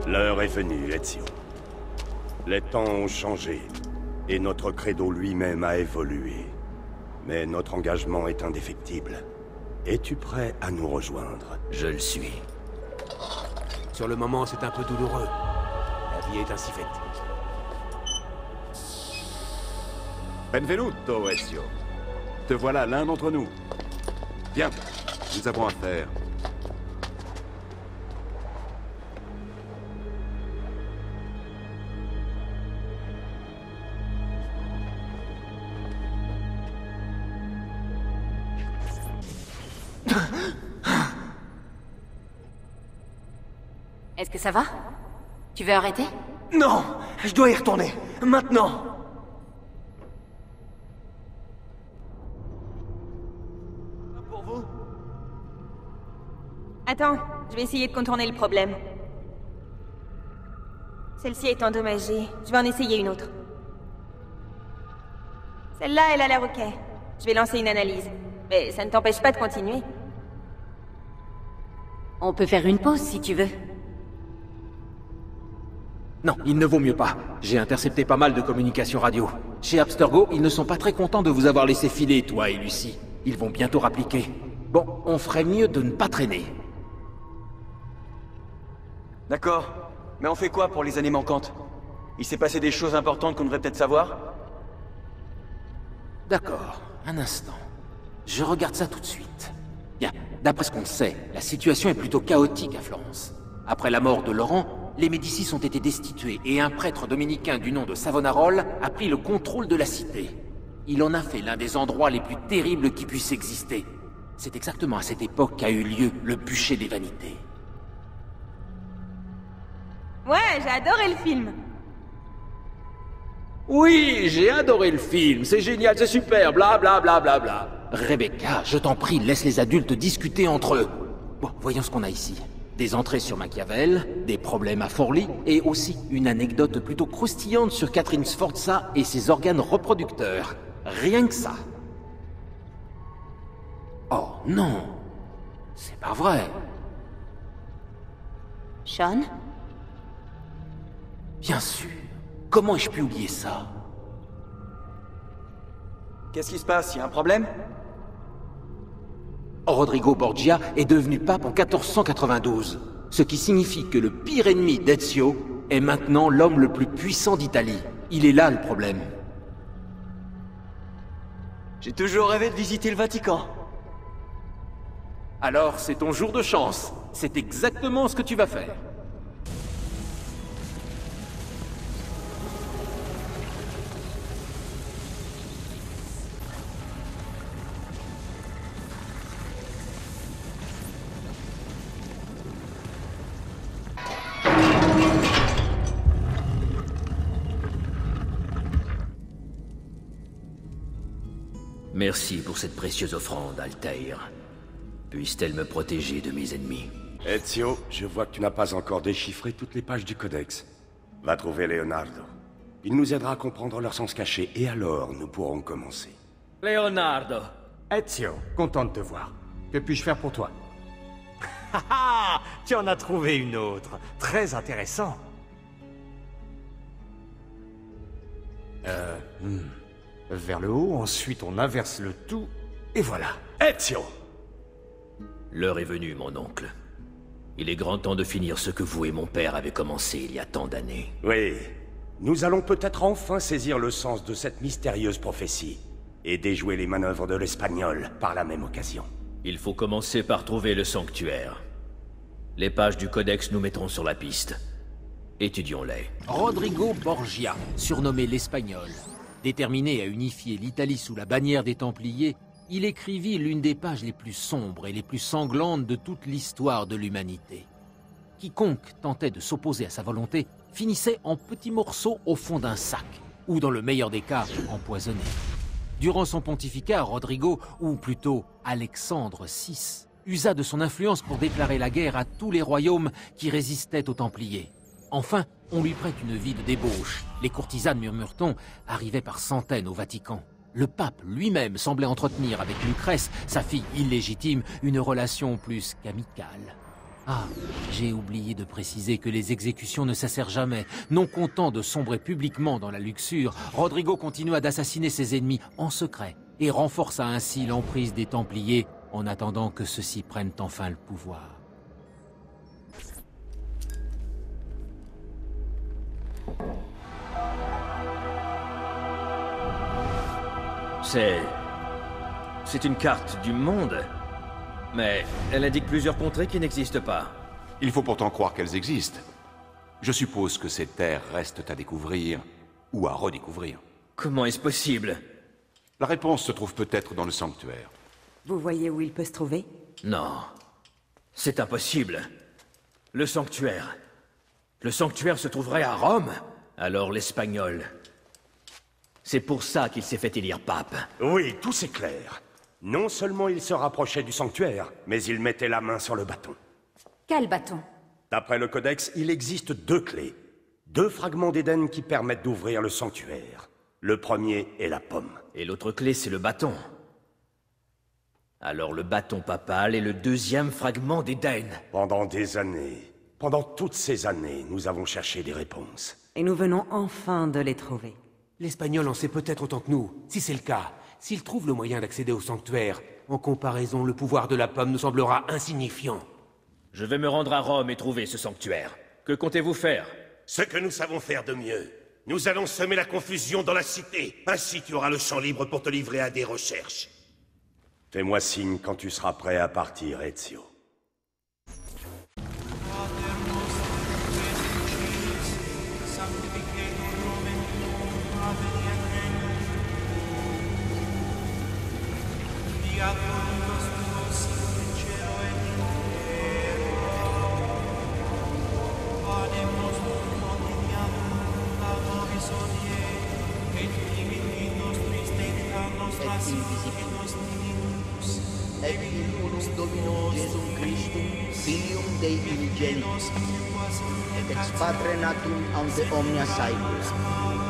L'heure est venue, Ezio. Les temps ont changé, et notre credo lui-même a évolué. Mais notre engagement est indéfectible. Es-tu prêt à nous rejoindre? Je le suis. Sur le moment, c'est un peu douloureux. La vie est ainsi faite. Benvenuto, Ezio. Te voilà l'un d'entre nous. Viens, nous avons affaire. Est-ce que ça va? Tu veux arrêter? Non! Je dois y retourner. Maintenant! Pour vous? Attends, je vais essayer de contourner le problème. Celle-ci est endommagée. Je vais en essayer une autre. Celle-là, elle a l'air ok. Je vais lancer une analyse. Mais ça ne t'empêche pas de continuer. On peut faire une pause si tu veux. Non, il ne vaut mieux pas. J'ai intercepté pas mal de communications radio. Chez Abstergo, ils ne sont pas très contents de vous avoir laissé filer, toi et Lucie. Ils vont bientôt rappliquer. Bon, on ferait mieux de ne pas traîner. D'accord. Mais on fait quoi pour les années manquantes? Il s'est passé des choses importantes qu'on devrait peut-être savoir? D'accord, un instant. Je regarde ça tout de suite. Bien, d'après ce qu'on sait, la situation est plutôt chaotique à Florence. Après la mort de Laurent, les Médicis ont été destitués et un prêtre dominicain du nom de Savonarola a pris le contrôle de la cité. Il en a fait l'un des endroits les plus terribles qui puissent exister. C'est exactement à cette époque qu'a eu lieu le bûcher des vanités. Ouais, j'ai adoré le film. Oui, j'ai adoré le film, c'est génial, c'est super, bla bla bla bla bla. Rebecca, je t'en prie, laisse les adultes discuter entre eux. Bon, voyons ce qu'on a ici. Des entrées sur Machiavel, des problèmes à Forlì, et aussi une anecdote plutôt croustillante sur Catherine Sforza et ses organes reproducteurs. Rien que ça. Oh non, c'est pas vrai. Sean? Bien sûr. Comment ai-je pu oublier ça? Qu'est-ce qui se passe? Y a un problème? Rodrigo Borgia est devenu pape en 1492, ce qui signifie que le pire ennemi d'Ezio est maintenant l'homme le plus puissant d'Italie. Il est là le problème. J'ai toujours rêvé de visiter le Vatican. Alors c'est ton jour de chance. C'est exactement ce que tu vas faire. Merci pour cette précieuse offrande, Altair. Puisse-t-elle me protéger de mes ennemis. Ezio, je vois que tu n'as pas encore déchiffré toutes les pages du codex. Va trouver Leonardo. Il nous aidera à comprendre leur sens caché, et alors nous pourrons commencer. Leonardo. Ezio, content de te voir. Que puis-je faire pour toi? Ah, tu en as trouvé une autre. Très intéressant. Vers le haut, ensuite on inverse le tout, et voilà. Ezio! L'heure est venue, mon oncle. Il est grand temps de finir ce que vous et mon père avez commencé il y a tant d'années. Oui. Nous allons peut-être enfin saisir le sens de cette mystérieuse prophétie, et déjouer les manœuvres de l'Espagnol par la même occasion. Il faut commencer par trouver le sanctuaire. Les pages du codex nous mettront sur la piste. Étudions-les. Rodrigo Borgia, surnommé l'Espagnol. Déterminé à unifier l'Italie sous la bannière des Templiers, il écrivit l'une des pages les plus sombres et les plus sanglantes de toute l'histoire de l'humanité. Quiconque tentait de s'opposer à sa volonté finissait en petits morceaux au fond d'un sac, ou dans le meilleur des cas, empoisonné. Durant son pontificat, Rodrigo, ou plutôt Alexandre VI, usa de son influence pour déclarer la guerre à tous les royaumes qui résistaient aux Templiers. Enfin, on lui prête une vie de débauche. Les courtisanes, murmure-t-on, arrivaient par centaines au Vatican. Le pape lui-même semblait entretenir avec Lucrèce, sa fille illégitime, une relation plus qu'amicale. Ah, j'ai oublié de préciser que les exécutions ne cessèrent jamais. Non content de sombrer publiquement dans la luxure, Rodrigo continua d'assassiner ses ennemis en secret et renforça ainsi l'emprise des Templiers en attendant que ceux-ci prennent enfin le pouvoir. C'est une carte du monde. Mais elle indique plusieurs contrées qui n'existent pas. Il faut pourtant croire qu'elles existent. Je suppose que ces terres restent à découvrir, ou à redécouvrir. Comment est-ce possible? La réponse se trouve peut-être dans le sanctuaire. Vous voyez où il peut se trouver? Non. C'est impossible. Le sanctuaire. Le sanctuaire se trouverait à Rome? Alors l'Espagnol. C'est pour ça qu'il s'est fait élire pape. Oui, tout c'est clair. Non seulement il se rapprochait du sanctuaire, mais il mettait la main sur le bâton. Quel bâton? D'après le codex, il existe 2 clés. 2 fragments d'Éden qui permettent d'ouvrir le sanctuaire. Le premier est la pomme. Et l'autre clé, c'est le bâton. Alors le bâton papal est le 2e fragment d'Éden. Pendant des années, pendant toutes ces années, nous avons cherché des réponses. Et nous venons enfin de les trouver. L'Espagnol en sait peut-être autant que nous. Si c'est le cas, s'il trouve le moyen d'accéder au sanctuaire, En comparaison, le pouvoir de la pomme nous semblera insignifiant. Je vais me rendre à Rome et trouver ce sanctuaire. Que comptez-vous faire? Ce que nous savons faire de mieux. Nous allons semer la confusion dans la cité. Ainsi tu auras le champ libre pour te livrer à des recherches. Fais-moi signe quand tu seras prêt à partir, Ezio. Et unus Dominum Jesum Christum, Filium Dei Unigenitus, et ex Patre natum ante omnia saeculum,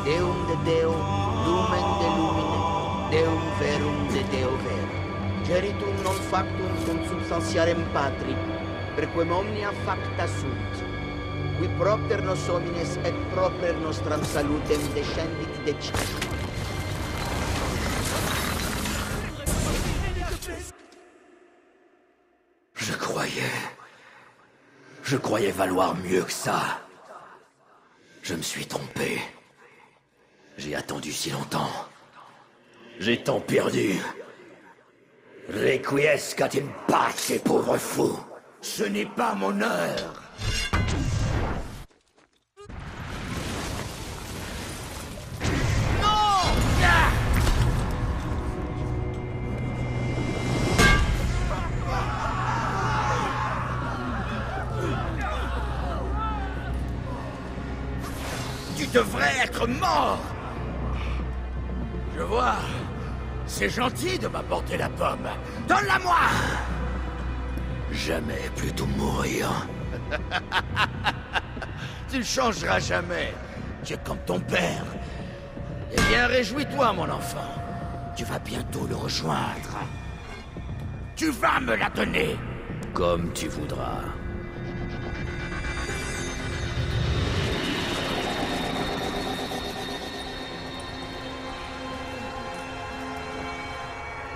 Deum de Deo, Lumen de Lumine, Deum verum de Deo vero. Geritum non factum consubstantiarem Patri, perquem omnia facta sunt, qui propter nos homines et proper nostram salutem descendit de cielo. Je croyais valoir mieux que ça. Je me suis trompé. J'ai attendu si longtemps. J'ai tant perdu. Requiescat in pace, pauvre fou. Ce n'est pas mon heure. Tu devrais être mort! Je vois. C'est gentil de m'apporter la pomme. Donne-la-moi! Jamais plutôt mourir. Tu ne changeras jamais. Tu es comme ton père. Eh bien, réjouis-toi, mon enfant. Tu vas bientôt le rejoindre. Tu vas me la donner. Comme tu voudras.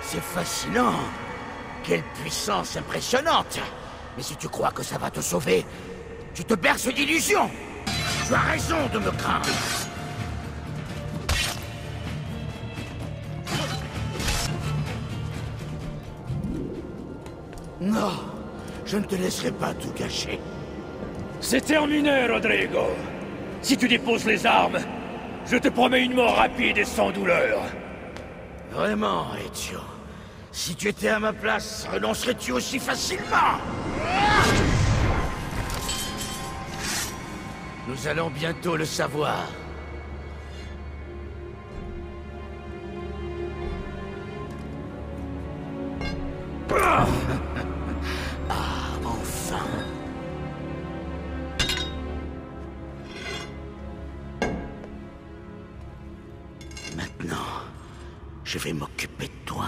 C'est fascinant. Quelle puissance impressionnante. Mais si tu crois que ça va te sauver, tu te berces d'illusions. Tu as raison de me craindre. Non, je ne te laisserai pas tout gâcher. C'est terminé, Rodrigo. Si tu déposes les armes, je te promets une mort rapide et sans douleur. Vraiment, Ezio. Si tu étais à ma place, renoncerais-tu aussi facilement? Nous allons bientôt le savoir. Ah, enfin. Maintenant, je vais m'occuper de toi.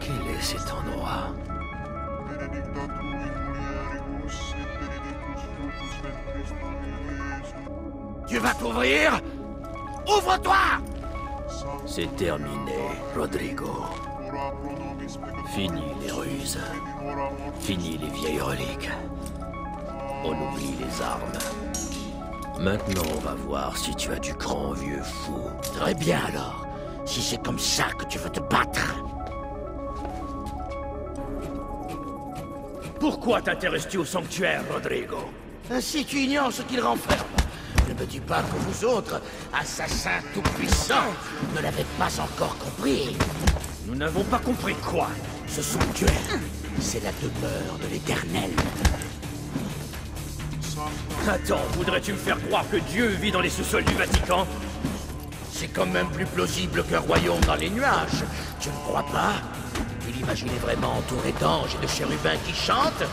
Quel est cet endroit? Tu vas t'ouvrir? Ouvre-toi! C'est terminé, Rodrigo. Fini les ruses. Fini les vieilles reliques. On oublie les armes. Maintenant, on va voir si tu as du cran, vieux fou. Très bien alors, si c'est comme ça que tu veux te battre. Pourquoi t'intéresses-tu au sanctuaire, Rodrigo? Si tu ignores ce qu'il renferme, ne me dis pas que vous autres, assassins tout-puissants, ne l'avez pas encore compris. Nous n'avons pas compris quoi? Ce sanctuaire, c'est la demeure de l'Éternel. Attends, voudrais-tu me faire croire que Dieu vit dans les sous-sols du Vatican? C'est quand même plus plausible qu'un royaume dans les nuages. Tu ne crois pas? Il imaginait vraiment entouré d'anges et de chérubins qui chantent?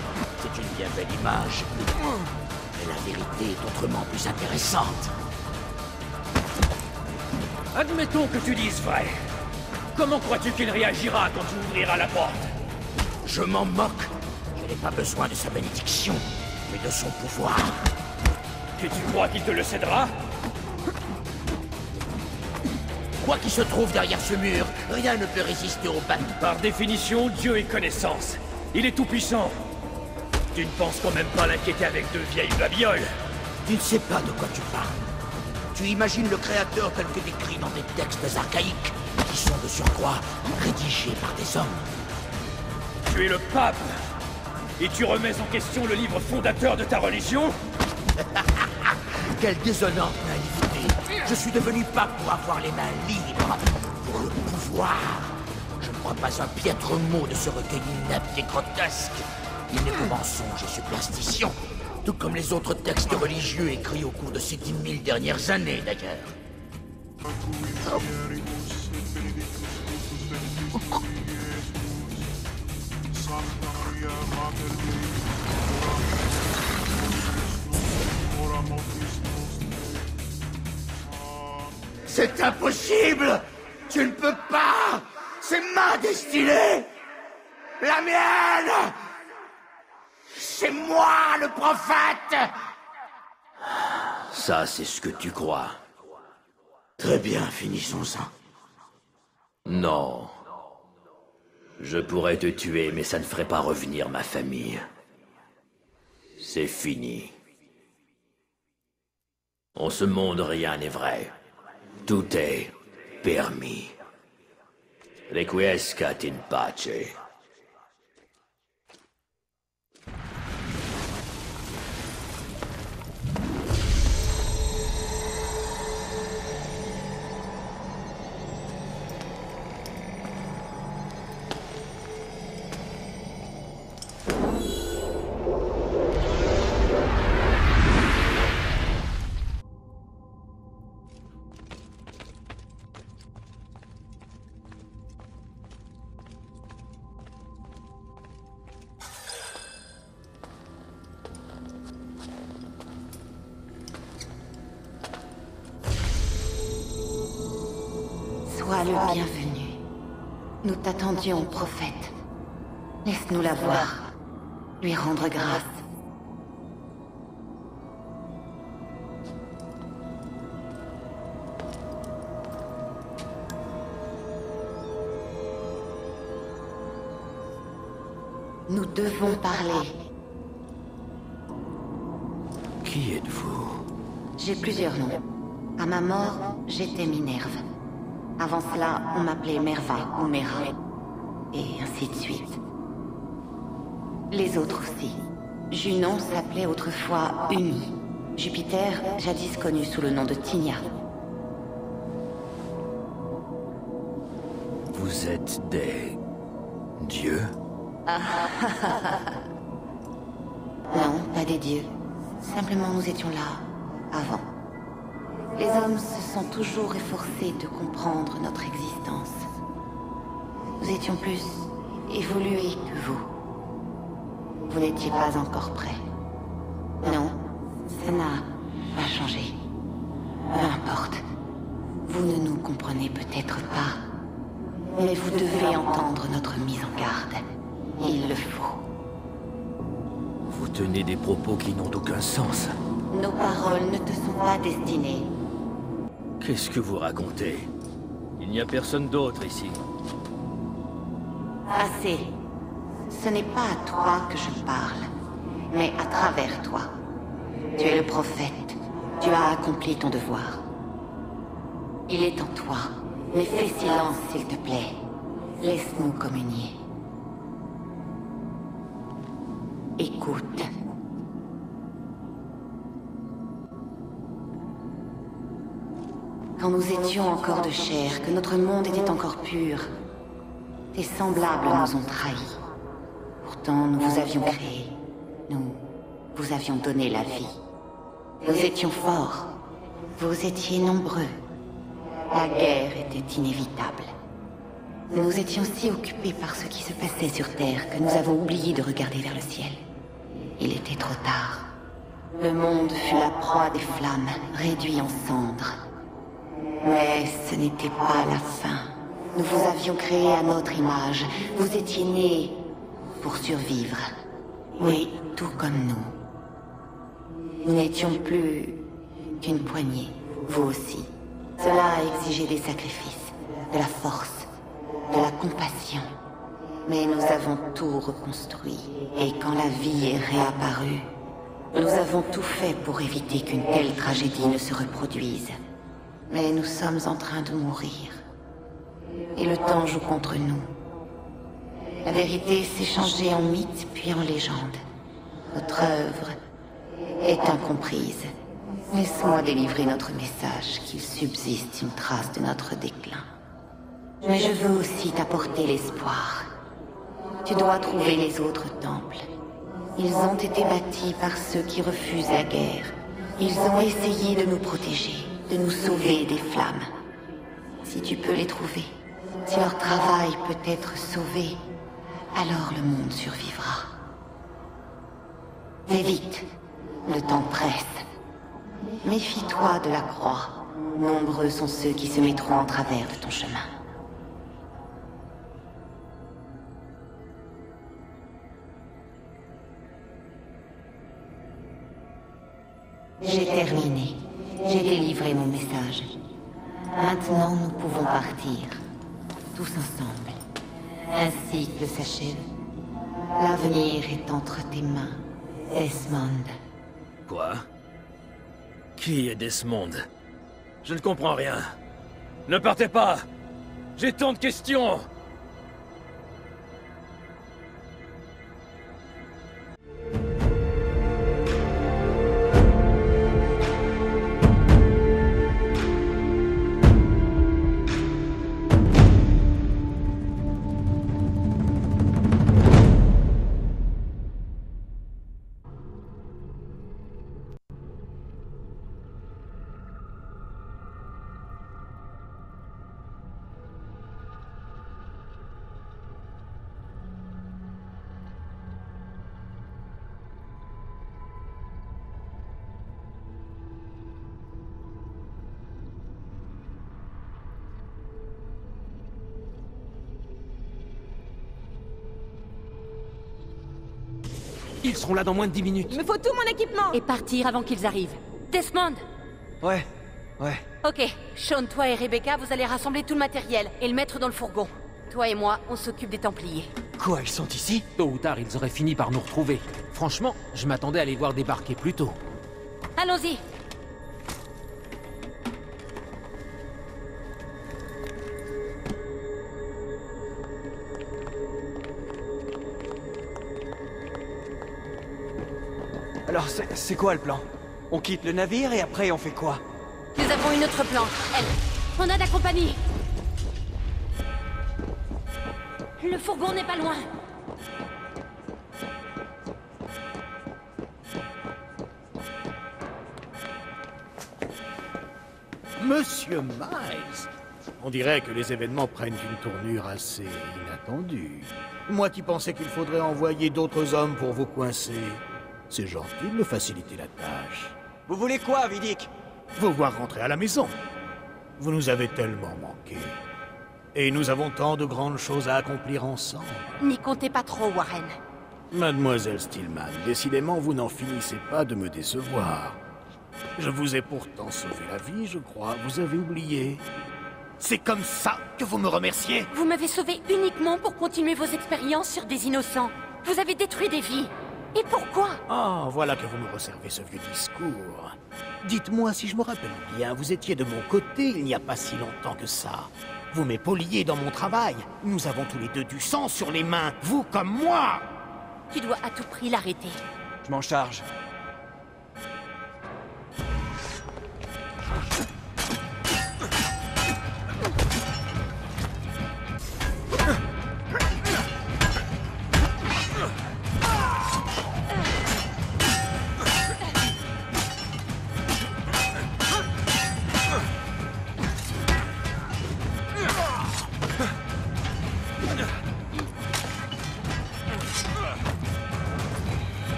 C'est une bien belle image. Mais la vérité est autrement plus intéressante. Admettons que tu dises vrai. Comment crois-tu qu'il réagira quand tu ouvriras la porte? Je m'en moque. Je n'ai pas besoin de sa bénédiction, mais de son pouvoir. Et tu crois qu'il te le cédera? Quoi qu'il se trouve derrière ce mur, rien ne peut résister au ban. Par définition, Dieu est connaissance. Il est tout-puissant. Tu ne penses quand même pas l'inquiéter avec deux vieilles babioles? Tu ne sais pas de quoi tu parles. Tu imagines le Créateur tel que décrit dans des textes archaïques, qui sont de surcroît rédigés par des hommes. Tu es le pape, et tu remets en question le livre fondateur de ta religion? Quelle désolante naïveté! Je suis devenu pape pour avoir les mains libres, pour le pouvoir. Je ne crois pas un piètre mot de ce recueil inepte et grotesque. Il n'est que mensonge et superstition, tout comme les autres textes religieux écrits au cours de ces 10 000 dernières années, d'ailleurs. C'est impossible! Tu ne peux pas! C'est ma destinée! La mienne! C'est moi, le prophète! Ça, c'est ce que tu crois. Très bien, finissons-en. Non. Je pourrais te tuer, mais ça ne ferait pas revenir ma famille. C'est fini. En ce monde, rien n'est vrai. Tout est permis. Requiescat in pace. Sois le bienvenu. Nous t'attendions, prophète. Laisse-nous la voir. Lui rendre grâce. Nous devons parler. Qui êtes-vous? J'ai plusieurs noms. À ma mort, j'étais Minerve. Avant cela, on m'appelait Merva ou Mera. Et ainsi de suite. Les autres aussi. Junon s'appelait autrefois Uni. Jupiter, jadis connu sous le nom de Tinia. Vous êtes des... dieux? Non, pas des dieux. Simplement nous étions là, avant. Les hommes se sont toujours efforcés de comprendre notre existence. Nous étions plus évolués que vous. Vous n'étiez pas encore prêts. Non, ça n'a pas changé. Peu importe. Vous ne nous comprenez peut-être pas. Mais vous devez entendre notre mise en garde. Il le faut. Vous tenez des propos qui n'ont aucun sens. Nos paroles ne te sont pas destinées. Qu'est-ce que vous racontez? Il n'y a personne d'autre ici. Assez. Ce n'est pas à toi que je parle, mais à travers toi. Tu es le prophète, Tu as accompli ton devoir. Il est en toi. Mais fais silence, s'il te plaît. Laisse-nous communier. Écoute. Quand nous étions encore de chair, que notre monde était encore pur, tes semblables nous ont trahis. Pourtant, nous vous avions créé. Nous vous avions donné la vie. Nous étions forts. Vous étiez nombreux. La guerre était inévitable. Nous étions si occupés par ce qui se passait sur Terre que nous avons oublié de regarder vers le ciel. Il était trop tard. Le monde fut la proie des flammes, réduit en cendres. Mais ce n'était pas la fin. Nous vous avions créé à notre image. Vous étiez nés pour survivre. Oui, tout comme nous. Nous n'étions plus qu'une poignée, vous aussi. Cela a exigé des sacrifices, de la force, de la compassion. Mais nous avons tout reconstruit. Et quand la vie est réapparue, nous avons tout fait pour éviter qu'une telle tragédie ne se reproduise. Mais nous sommes en train de mourir. Et le temps joue contre nous. La vérité s'est changée en mythe puis en légende. Notre œuvre est incomprise. Laisse-moi délivrer notre message, qu'il subsiste une trace de notre déclin. Mais je veux aussi t'apporter l'espoir. Tu dois trouver les autres temples. Ils ont été bâtis par ceux qui refusent la guerre. Ils ont essayé de nous protéger, de nous sauver des flammes. Si tu peux les trouver, si leur travail peut être sauvé, alors le monde survivra. Mais vite, le temps presse. Méfie-toi de la croix. Nombreux sont ceux qui se mettront en travers de ton chemin. J'ai terminé. J'ai délivré mon message. Maintenant, nous pouvons partir. Tous ensemble. Un cycle s'achève. L'avenir est entre tes mains, Desmond. Quoi? Qui est Desmond? Je ne comprends rien. Ne partez pas! J'ai tant de questions! Ils seront là dans moins de 10 minutes. Il me faut tout mon équipement. Et partir avant qu'ils arrivent. Desmond! Ouais. Ok, Sean, toi et Rebecca, vous allez rassembler tout le matériel et le mettre dans le fourgon. Toi et moi, on s'occupe des Templiers. Quoi, ils sont ici? Tôt ou tard, ils auraient fini par nous retrouver. Franchement, je m'attendais à les voir débarquer plus tôt. Allons-y! Alors, c'est quoi le plan? On quitte le navire et après on fait quoi? Nous avons une autre plan. Elle, on a de la compagnie. Le fourgon n'est pas loin. Monsieur Miles, on dirait que les événements prennent une tournure assez inattendue. Moi qui pensais qu'il faudrait envoyer d'autres hommes pour vous coincer. C'est gentil de me faciliter la tâche. Vous voulez quoi, Vidic? Vous voir rentrer à la maison. Vous nous avez tellement manqué. Et nous avons tant de grandes choses à accomplir ensemble. N'y comptez pas trop, Warren. Mademoiselle Stillman, décidément vous n'en finissez pas de me décevoir. Je vous ai pourtant sauvé la vie, je crois. Vous avez oublié. C'est comme ça que vous me remerciez? Vous m'avez sauvé uniquement pour continuer vos expériences sur des innocents. Vous avez détruit des vies. Et pourquoi? Oh, voilà que vous me resservez ce vieux discours. Dites-moi, si je me rappelle bien, vous étiez de mon côté il n'y a pas si longtemps que ça. Vous m'épauliez dans mon travail. Nous avons tous les deux du sang sur les mains, vous comme moi. Tu dois à tout prix l'arrêter. Je m'en charge.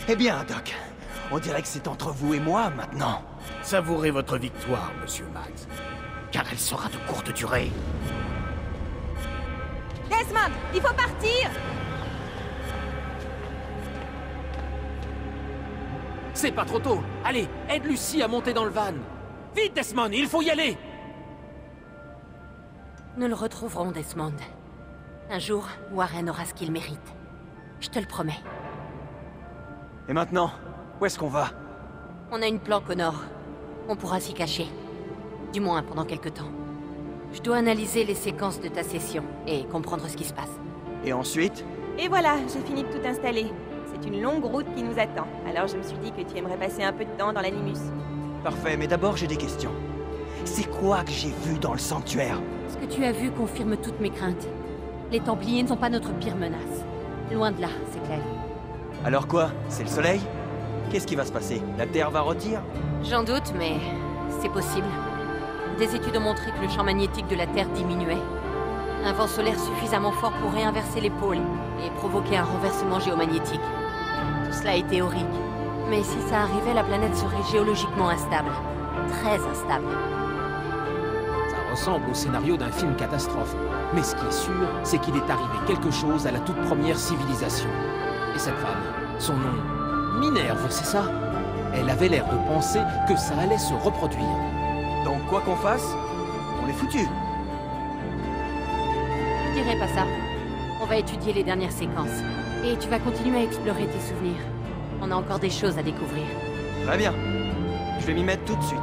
Eh bien, Doc, on dirait que c'est entre vous et moi, maintenant. Savourez votre victoire, Monsieur Max, car elle sera de courte durée. Desmond, il faut partir! C'est pas trop tôt. Allez, aide Lucie à monter dans le van. Vite, Desmond, il faut y aller! Nous le retrouverons, Desmond. Un jour, Warren aura ce qu'il mérite. Je te le promets. Et maintenant, où est-ce qu'on va? On a une planque au nord. On pourra s'y cacher. Du moins, pendant quelque temps. Je dois analyser les séquences de ta session et comprendre ce qui se passe. Et ensuite? Et voilà, j'ai fini de tout installer. C'est une longue route qui nous attend. Alors je me suis dit que tu aimerais passer un peu de temps dans l'Animus. Parfait, mais d'abord j'ai des questions. C'est quoi que j'ai vu dans le sanctuaire? Ce que tu as vu confirme toutes mes craintes. Les Templiers ne sont pas notre pire menace. Loin de là, c'est clair. Alors quoi? C'est le soleil? Qu'est-ce qui va se passer? La Terre va rôtir? J'en doute, mais c'est possible. Des études ont montré que le champ magnétique de la Terre diminuait. Un vent solaire suffisamment fort pour réinverser les pôles et provoquer un renversement géomagnétique. Tout cela est théorique. Mais si ça arrivait, la planète serait géologiquement instable. Très instable. Ça ressemble au scénario d'un film catastrophe. Mais ce qui est sûr, c'est qu'il est arrivé quelque chose à la toute première civilisation. Et cette femme, son nom, Minerve, c'est ça? Elle avait l'air de penser que ça allait se reproduire. Donc quoi qu'on fasse, on est foutus. Je dirais pas ça. On va étudier les dernières séquences. Et tu vas continuer à explorer tes souvenirs. On a encore des choses à découvrir. Très bien. Je vais m'y mettre tout de suite.